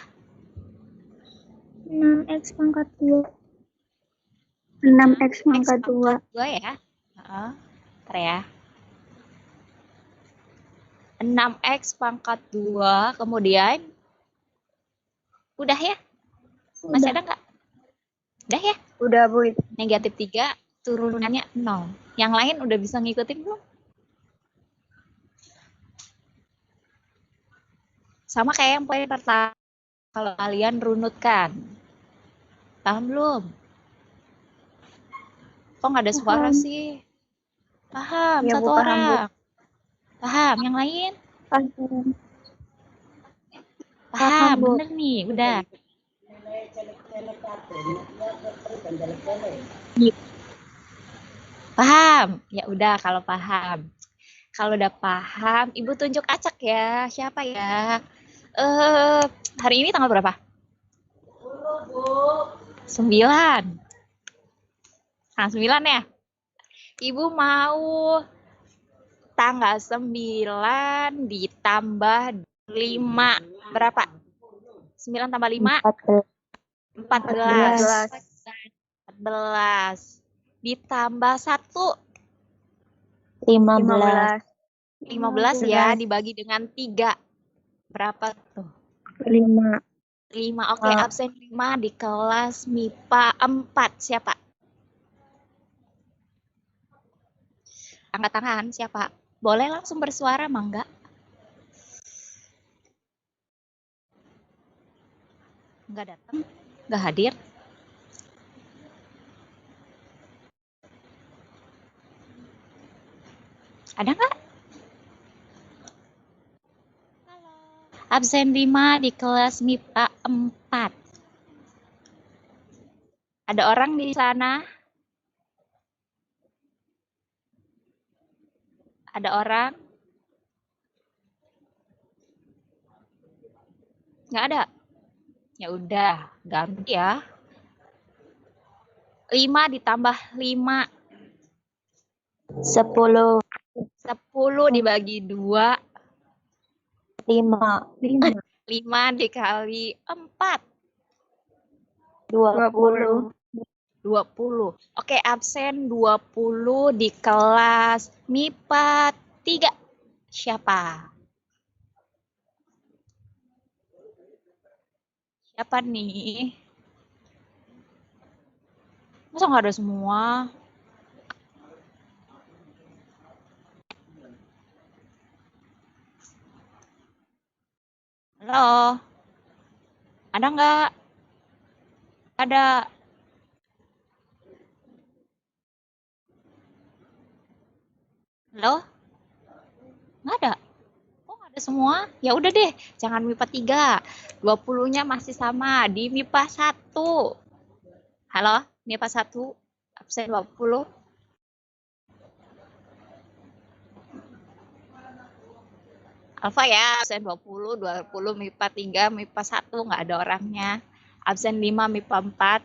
6X pangkat 2. 6X pangkat 2. 2 ya. Bentar ya. 6X pangkat 2, kemudian udah ya? Masih ada nggak? Udah ya? Udah, Bu. Negatif 3, turunannya 0. Yang lain udah bisa ngikutin belum? Sama kayak yang poin pertama, kalau kalian runutkan. Paham belum? Kok nggak ada suara sih? Paham, Ya, satu Bu, paham, orang. Paham, yang lain? Paham, Bu. bener nih, udah. Paham? Ya udah kalau paham. Kalau udah paham, Ibu tunjuk acak ya. Siapa ya? Hari ini tanggal berapa? 9. Tanggal 9 ya? Ibu mau tanggal 9 ditambah 5. Berapa? 9 tambah 5? 14. 14. ditambah 1. 15. 15 ya, dibagi dengan 3. Berapa tuh? 5. 5. Oke, absen 5 di kelas MIPA 4. Siapa? Angkat tangan, siapa? Boleh langsung bersuara, Mangga? Enggak datang? Enggak hadir? Ada nggak? Absen 5 di kelas MIPA 4. Ada orang di sana? Ada orang? Nggak ada? Ya udah, ganti ya. 5 ditambah 5. 10. 10 dibagi 2. 5. 5 dikali 4. 20. 20. Oke, absen 20 di kelas MIPA 3. Siapa? Siapa nih? Masa nggak ada semua? Halo? Ada nggak? Ada. Halo? Nggak ada? Oh, nggak ada semua? Ya udah deh, jangan MIPA 3. 20-nya masih sama di MIPA 1. Halo? MIPA 1, absen 20. Alfa ya, absen 20, 20 MIPA 3, MIPA 1 nggak ada orangnya. Absen 5 MIPA 4.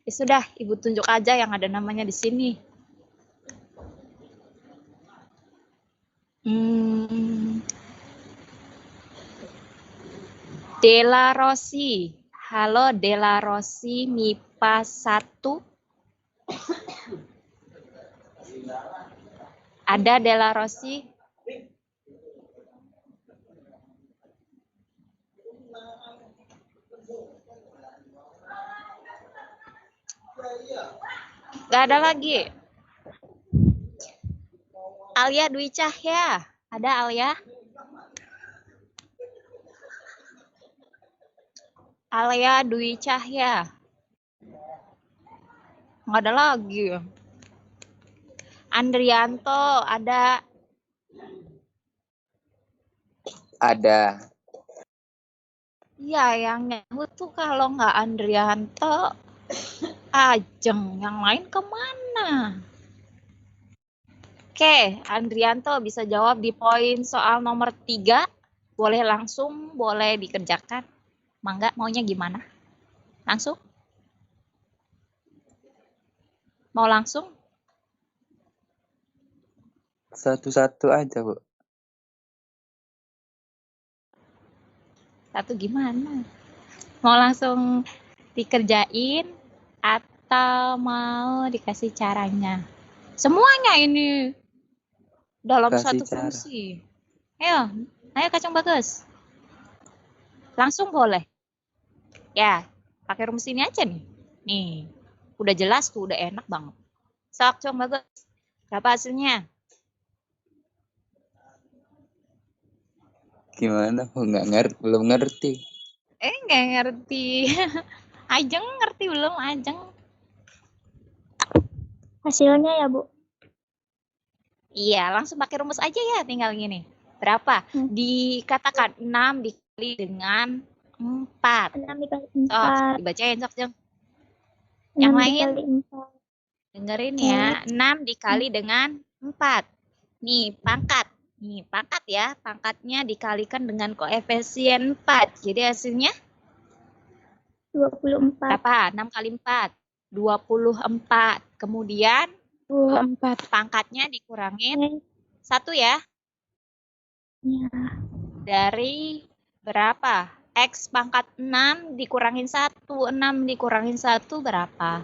Ya sudah, Ibu tunjuk aja yang ada namanya di sini. Dela Rossi. Halo Dela Rossi, MIPA 1. Ada Dela Rossi? Gak ada lagi. Alia Dwi Cahya. Ada Alia? Alia Dwi Cahya. Nggak ada lagi. Andrianto, ada? Ada. Iya, yang nyahut tuh kalau nggak Andrianto, Ajeng. Yang lain kemana? Oke, Andrianto bisa jawab di poin soal nomor 3. Boleh langsung, boleh dikerjakan. Mangga, maunya gimana? Langsung? Mau langsung? Satu-satu aja, Bu. Satu gimana? Mau langsung dikerjain atau mau dikasih caranya? Semuanya ini dalam Kasih satu cara. fungsi. Ayo Kacang Bagus. Langsung boleh. Ya, pakai rumus ini aja nih. Nih, udah jelas tuh, udah enak banget. Sok, Kacang Bagus. Berapa hasilnya? Gimana? Belum ngerti. Nggak ngerti. Ajeng ngerti belum, Ajeng? Hasilnya ya, Bu? Iya, langsung pakai rumus aja ya, tinggal gini. Berapa? Dikatakan 6 dikali dengan 4. 6 dikali Sok, 4. dibacain, Sok, Jeng. 6 Yang lain, dikali 4. dengerin ya. 6 dikali dengan 4. Nih, pangkat. Nih, pangkat ya. Pangkatnya dikalikan dengan koefisien 4. Jadi hasilnya 24. berapa? 6 kali 4. 24. Kemudian 24. pangkatnya dikurangin 1 ya. Ya. Dari berapa? X pangkat 6 dikurangin 1. 6 dikurangin 1 berapa?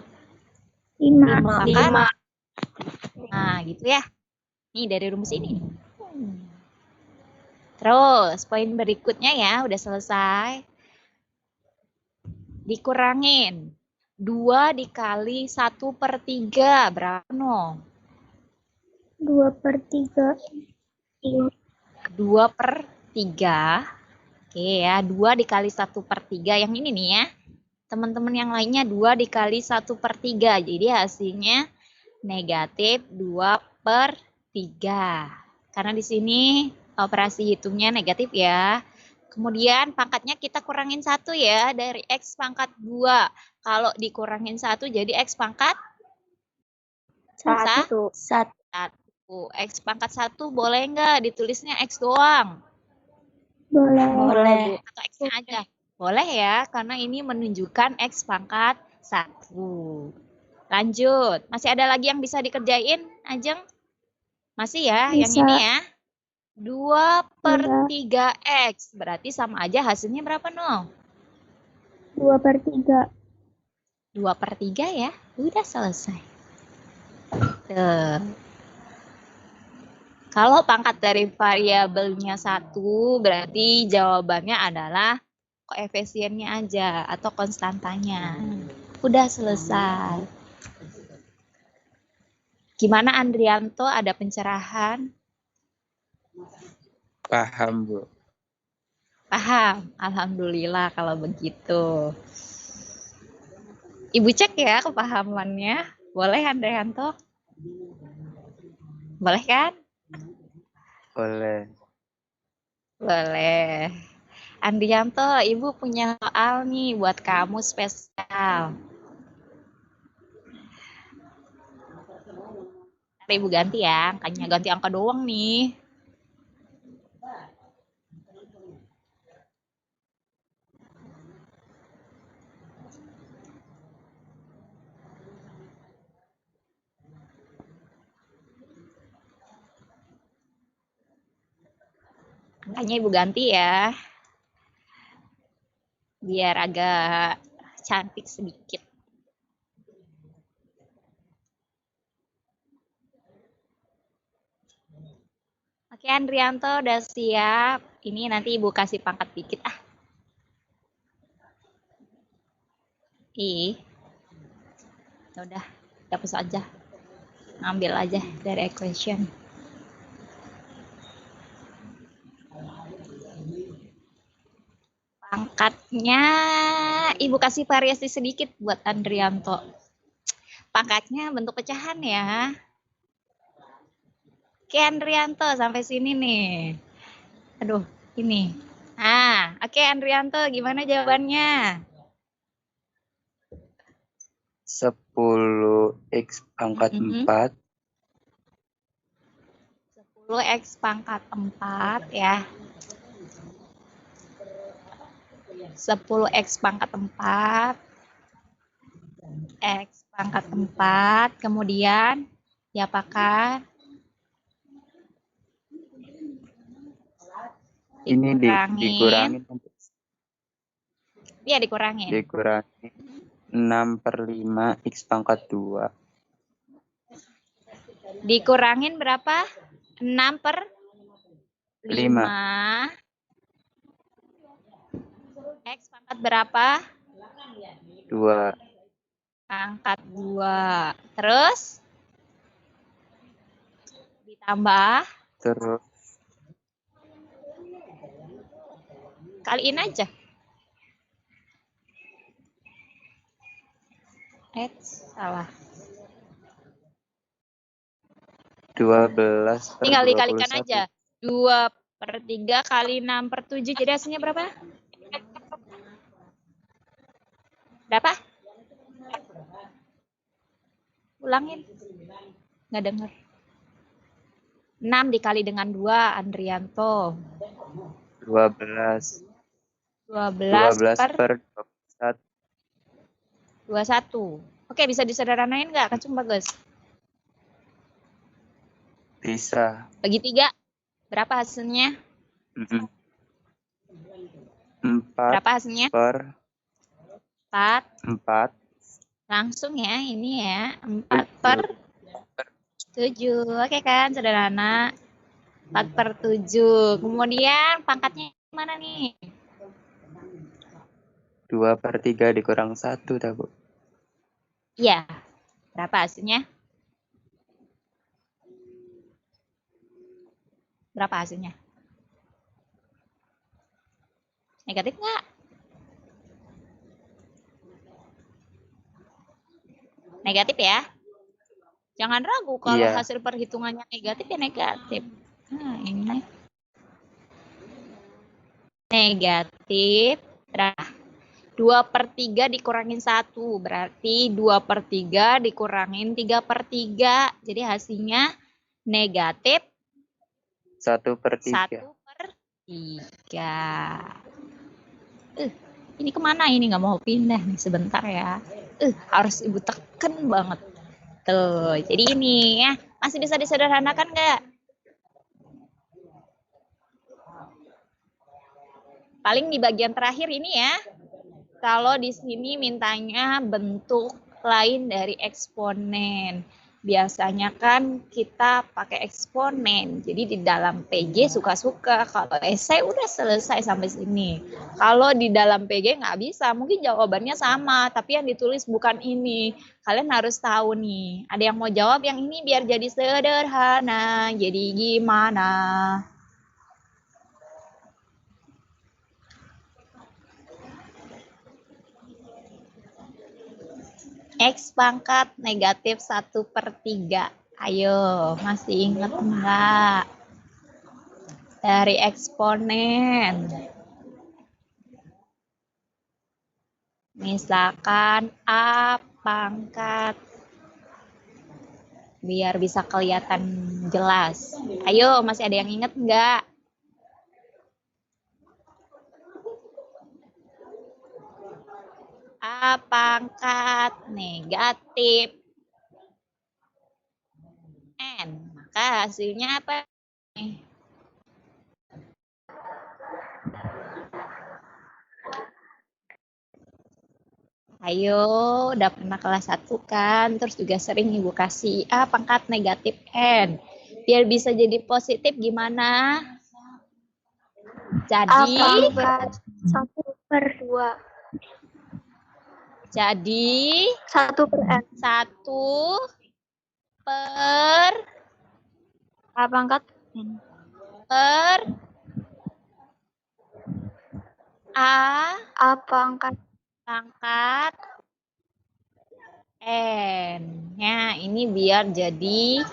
5. Pangkat Nah, gitu ya. Nih dari rumus ini. Terus, poin berikutnya ya, udah selesai. Dikurangin. 2 dikali 1/3. Berapa, no? 2/3. 2/3. Oke ya, 2 dikali 1/3. Yang ini nih ya. Teman-teman yang lainnya 2 dikali 1/3. Jadi hasilnya negatif 2/3. Karena di sini operasi hitungnya negatif ya. Kemudian pangkatnya kita kurangin 1 ya. Dari X pangkat 2. Kalau dikurangin 1 jadi X pangkat 1. 1. X pangkat 1 boleh nggak ditulisnya X doang? Boleh. Atau X-nya aja? Boleh ya, karena ini menunjukkan X pangkat 1. Lanjut. Masih ada lagi yang bisa dikerjain, Ajeng? Masih ya, yang Bisa. ini ya. 2/3X. Berarti sama aja hasilnya berapa, no? 2/3. 2/3 ya. Udah selesai. Tuh. Kalau pangkat dari variabelnya 1, berarti jawabannya adalah koefisiennya aja atau konstantanya. Udah selesai. Gimana Andrianto, ada pencerahan? Paham, Bu. Paham? Alhamdulillah kalau begitu. Ibu cek ya kepahamannya. Boleh Andrianto? Boleh kan? Boleh. Boleh. Andrianto, Ibu punya soal nih buat kamu spesial. Ntar Ibu ganti ya, angkanya ganti angka doang nih. Angkanya Ibu ganti ya. Biar agak cantik sedikit. Oke, Andrianto udah siap. Ini nanti Ibu kasih pangkat dikit ah. Udah, hapus aja. Ngambil aja dari equation. Pangkatnya Ibu kasih variasi sedikit buat Andrianto. Pangkatnya bentuk pecahan ya. Oke Andrianto, sampai sini nih. Aduh, ini. Nah, oke Andrianto, gimana jawabannya? 10x pangkat 4. 10x pangkat 4 ya. 10x pangkat 4. X pangkat 4. Kemudian diapakan? Ini dikurangin. Iya, dikurangin. Dikurangin 6/5 X pangkat 2. Dikurangin berapa? 6/5. X pangkat berapa? 2. Pangkat 2. Terus? Ditambah? Terus Kaliin aja. Salah. 12/21. Tinggal dikalikan aja. 2/3 kali 6/7. Jadi hasilnya berapa? Berapa? Ulangin. Nggak dengar. 6 dikali dengan 2, Andrianto. 12 per 21. 21. Oke, bisa disederhanain nggak? Kan cuma bagus. Bisa. Bagi 3. Berapa hasilnya? 4 Berapa hasilnya? per 4. 4. Langsung ya, ini ya. 4 per 7. Oke kan, sederhana. 4/7. Kemudian pangkatnya mana nih? 2/3 dikurang 1, dah, Bu. Iya. Berapa hasilnya? Berapa hasilnya? Negatif nggak? Negatif ya? Jangan ragu kalau Iya. hasil perhitungannya negatif ya negatif. Nah, ini negatif. Nah, 2/3 dikurangin 1. Berarti 2/3 dikurangin 3/3. Jadi hasilnya negatif 1/3. 1/3. Ini kemana ini? Nggak mau pindah nih sebentar ya. Harus ibu tekan banget. Tuh, jadi ini ya. Masih bisa disederhanakan nggak? Paling di bagian terakhir ini ya. Kalau di sini mintanya bentuk lain dari eksponen. Biasanya kan kita pakai eksponen. Jadi di dalam PJ suka-suka. Kalau esai udah selesai sampai sini. Kalau di dalam PJ nggak bisa. Mungkin jawabannya sama. Tapi yang ditulis bukan ini. Kalian harus tahu nih. Ada yang mau jawab yang ini biar jadi sederhana. Jadi gimana? X pangkat negatif 1/3. Ayo, masih ingat enggak? Dari eksponen. Misalkan A pangkat. Biar bisa kelihatan jelas. Ayo, masih ada yang ingat enggak? A pangkat negatif N. Maka hasilnya apa? Ayo, udah pernah kelas 1 kan? Terus juga sering ibu kasih A pangkat negatif N. Biar bisa jadi positif gimana? Jadi A pangkat 1/2. Jadi 1/n. 1 per A pangkat n. per A pangkat pangkat N. Ya, ini biar jadi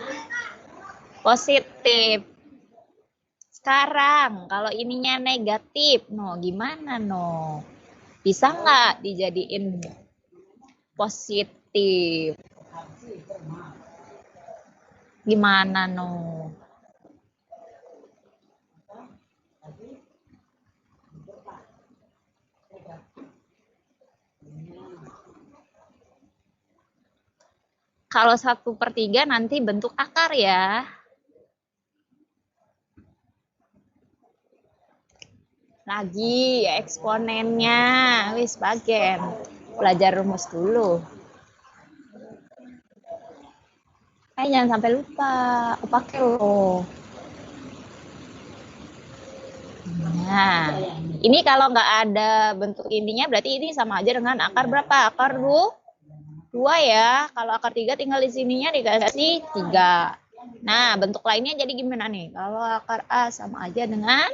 positif. Sekarang, kalau ininya negatif, gimana Bisa nggak dijadiin positif? Gimana Kalau 1/3 nanti bentuk akar ya. Lagi eksponennya. Wis bagian. Belajar rumus dulu. Jangan sampai lupa. Pakai loh. Nah, ini kalau nggak ada bentuk ininya berarti ini sama aja dengan akar berapa? Akar 2 ya. Kalau akar 3 tinggal di sininya dikasih 3. Nah, bentuk lainnya jadi gimana nih? Kalau akar A sama aja dengan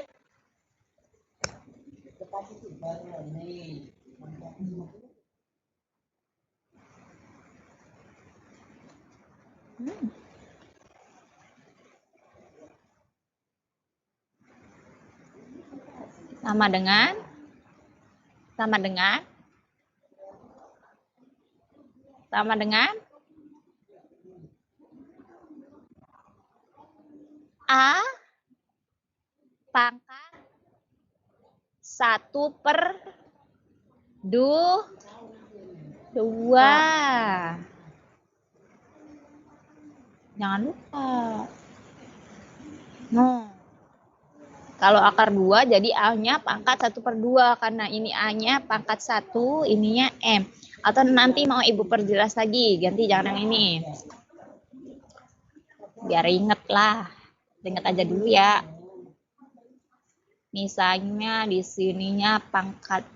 sama dengan A pangkat 1/2. Jangan lupa. Kalau akar 2 jadi A-nya pangkat 1/2 karena ini A-nya pangkat 1, ininya M. Atau nanti mau ibu perjelas lagi, ganti jangan yang ini. Biar inget lah. Inget aja dulu ya. Misalnya di sininya pangkat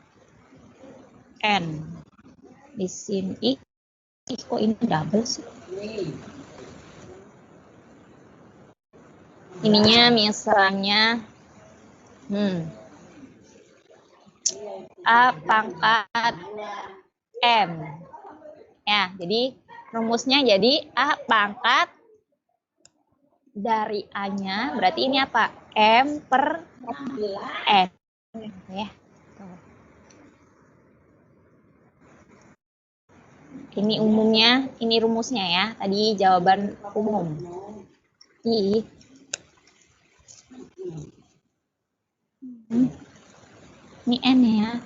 N. Di sini, kok ini double sih? Ininya misalnya A pangkat M. Ya, jadi rumusnya jadi A pangkat dari A-nya, berarti ini apa? M per N. Ya. Ini umumnya, ini rumusnya ya. Tadi jawaban umum. Ini N ya.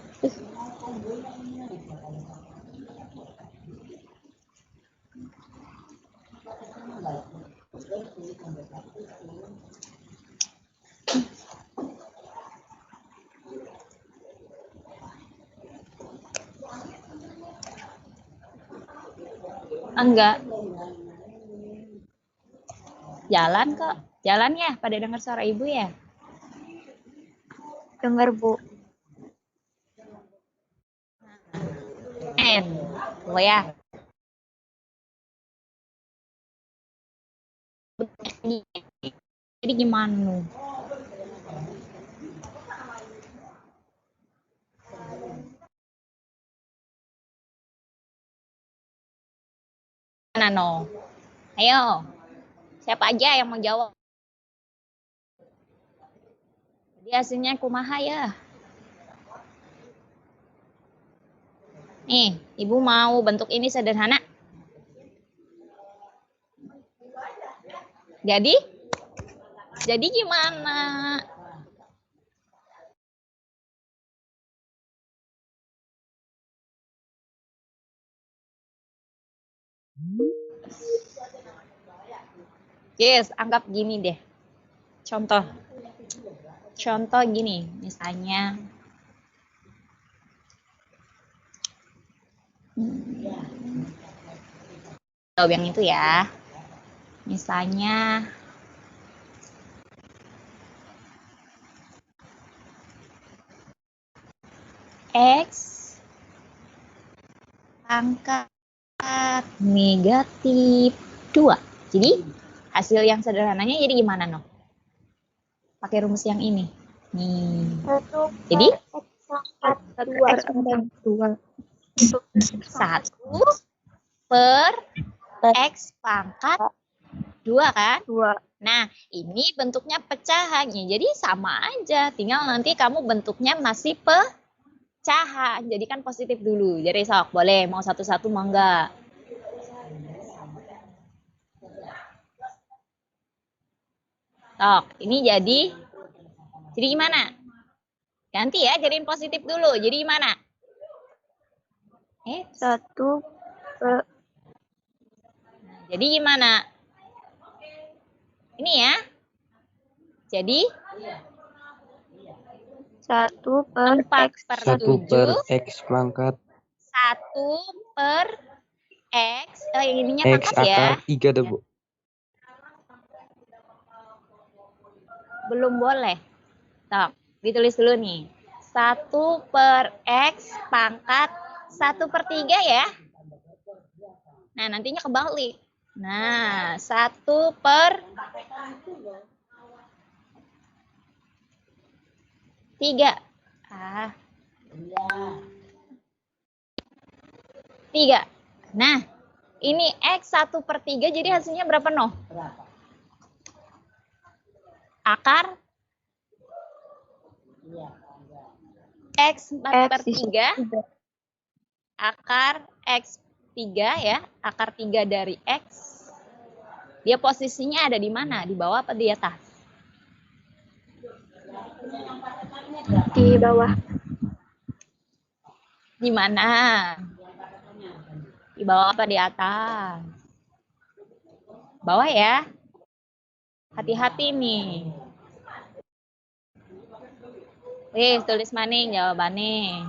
Enggak. Jalan kok. Jalan ya? Pada dengar suara ibu ya? Dengar, Bu. N. Oh ya. Jadi gimana? Mana no? Ayo. Siapa aja yang mau jawab? Jadi hasilnya kumaha ya? Nih, ibu mau bentuk ini sederhana. Jadi gimana? Yes, anggap gini deh. Contoh gini, misalnya yang itu ya. Misalnya X pangkat negatif 2. Jadi hasil yang sederhananya jadi gimana no? Pakai rumus yang ini. Nih. Jadi X pangkat 2. 1 per X pangkat 2 kan? 2. Nah, ini bentuknya pecahannya. Jadi sama aja. Tinggal nanti kamu bentuknya masih pecahan. Jadi kan positif dulu. Jadi sok, boleh. Mau satu-satu mau enggak? Sok, ini jadi gimana? Ganti ya, jadiin positif dulu. Jadi gimana? 1 per... Jadi gimana? Ini ya. Jadi 1 per 4 X. per 1 per 7. X pangkat 1 per X. Ininya X pangkat ya. akar 3 deh, Bu. Belum boleh. Stop. Ditulis dulu nih. 1 per X pangkat 1 per 3 ya. Nah, nantinya kebalik. Nah, 1 per 3. 3. Nah, ini X 1 per 3 jadi hasilnya berapa no? Akar X 4 per 3. Akar X 3 ya. Akar 3 dari X. Dia posisinya ada di mana? Di bawah apa di atas? Di bawah. Di mana? Di bawah apa di atas? Bawah ya. Hati-hati nih. Tulis maning jawabannya.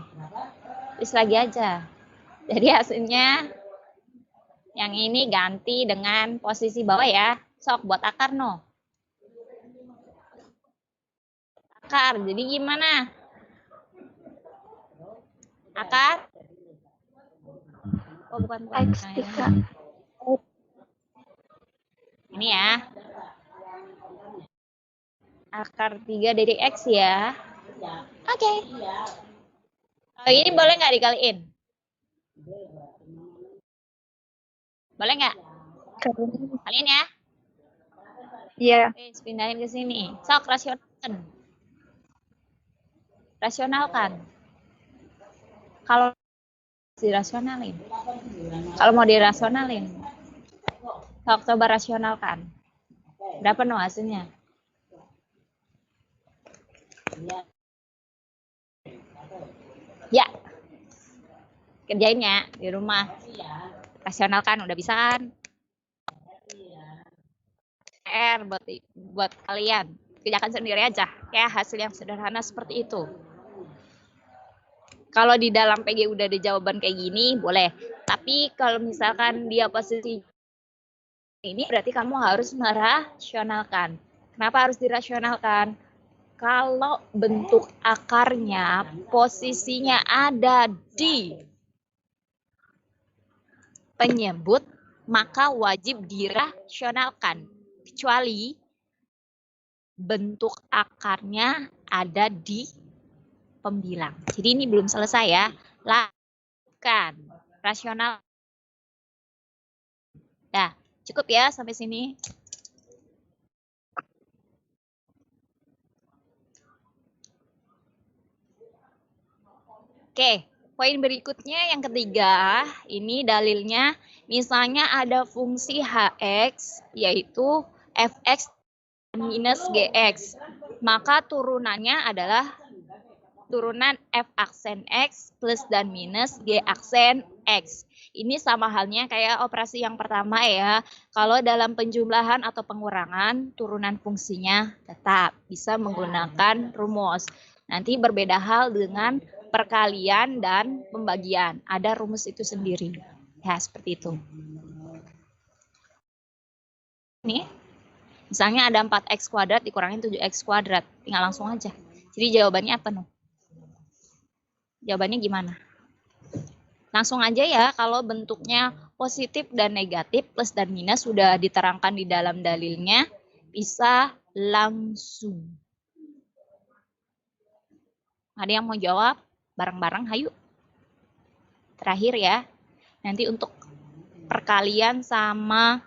Tulis lagi aja. Jadi hasilnya yang ini ganti dengan posisi bawah ya. Sok buat akar no. Akar, jadi gimana? Akar? Oh bukan. X Nah, 3. ini ya. Akar 3 dari X ya. Oke. Kalau ini boleh nggak dikaliin? Boleh nggak? Kalian ya? Iya. Oke, pindahin ke sini. Sok, rasionalkan. Rasionalkan. Kalau dirasionalin. Kalau mau dirasionalin. Sok, coba rasionalkan. Berapa no hasilnya? Ya. Kerjain ya di rumah. Rasionalkan, udah bisa kan? R buat kalian. Kerjakan sendiri aja. Ya, hasil yang sederhana seperti itu. Kalau di dalam PG udah ada jawaban kayak gini, boleh. Tapi kalau misalkan dia posisi ini, berarti kamu harus merasionalkan. Kenapa harus dirasionalkan? Kalau bentuk akarnya, posisinya ada di penyebut, maka wajib dirasionalkan. Kecuali bentuk akarnya ada di pembilang. Jadi ini belum selesai ya. Lakukan. Rasional. Nah, cukup ya sampai sini. Oke, poin berikutnya yang ketiga, ini dalilnya misalnya ada fungsi hx yaitu fx minus gx. Maka turunannya adalah turunan f aksen x plus dan minus g aksen x. Ini sama halnya kayak operasi yang pertama ya. Kalau dalam penjumlahan atau pengurangan, turunan fungsinya tetap bisa menggunakan rumus. Nanti berbeda hal dengan perkalian dan pembagian. Ada rumus itu sendiri. Ya, seperti itu. Nih, misalnya ada 4x kuadrat dikurangin 7x kuadrat. Tinggal langsung aja. Jadi jawabannya apa, no? Jawabannya gimana? Langsung aja ya, kalau bentuknya positif dan negatif, plus dan minus sudah diterangkan di dalam dalilnya, bisa langsung. Ada yang mau jawab? Bareng-bareng, hayu. Terakhir ya, nanti untuk perkalian sama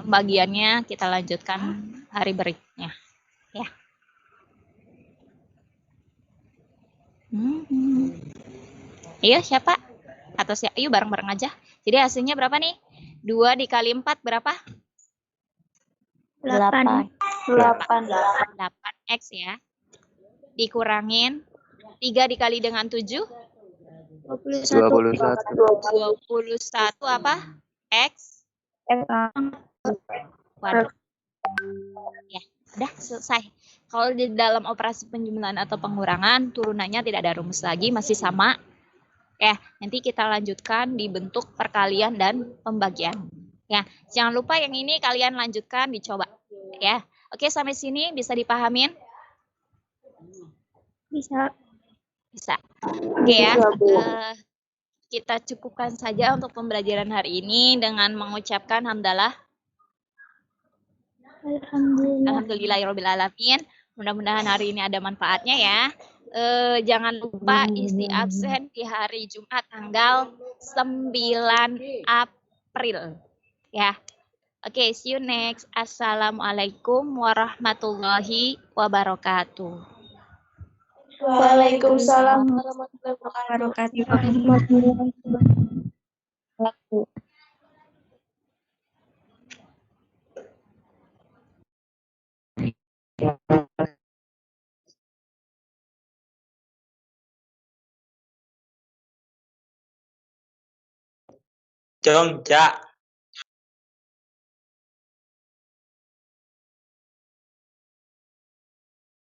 pembagiannya kita lanjutkan hari berikutnya. Ya. Ayo siapa? Atau siapa? Ayo bareng-bareng aja. Jadi hasilnya berapa nih? 2 dikali 4 berapa? 8. 8x ya. Dikurangin 3 dikali dengan 7? 21. 21 apa? X kuadrat. Ya, udah selesai. Kalau di dalam operasi penjumlahan atau pengurangan, turunannya tidak ada rumus lagi, masih sama. Ya, nanti kita lanjutkan di bentuk perkalian dan pembagian. Ya, jangan lupa yang ini kalian lanjutkan, dicoba. Ya, oke sampai sini bisa dipahamin? Bisa. Bisa. Oke ya. Kita cukupkan saja untuk pembelajaran hari ini dengan mengucapkan hamdalah. Alhamdulillahirobbilalamin. Mudah-mudahan hari ini ada manfaatnya ya. Jangan lupa isi absen di hari Jumat tanggal 9 April. Ya. Oke, see you next. Assalamualaikum warahmatullahi wabarakatuh. Waalaikumsalam warahmatullahi wabarakatuh. Jongja.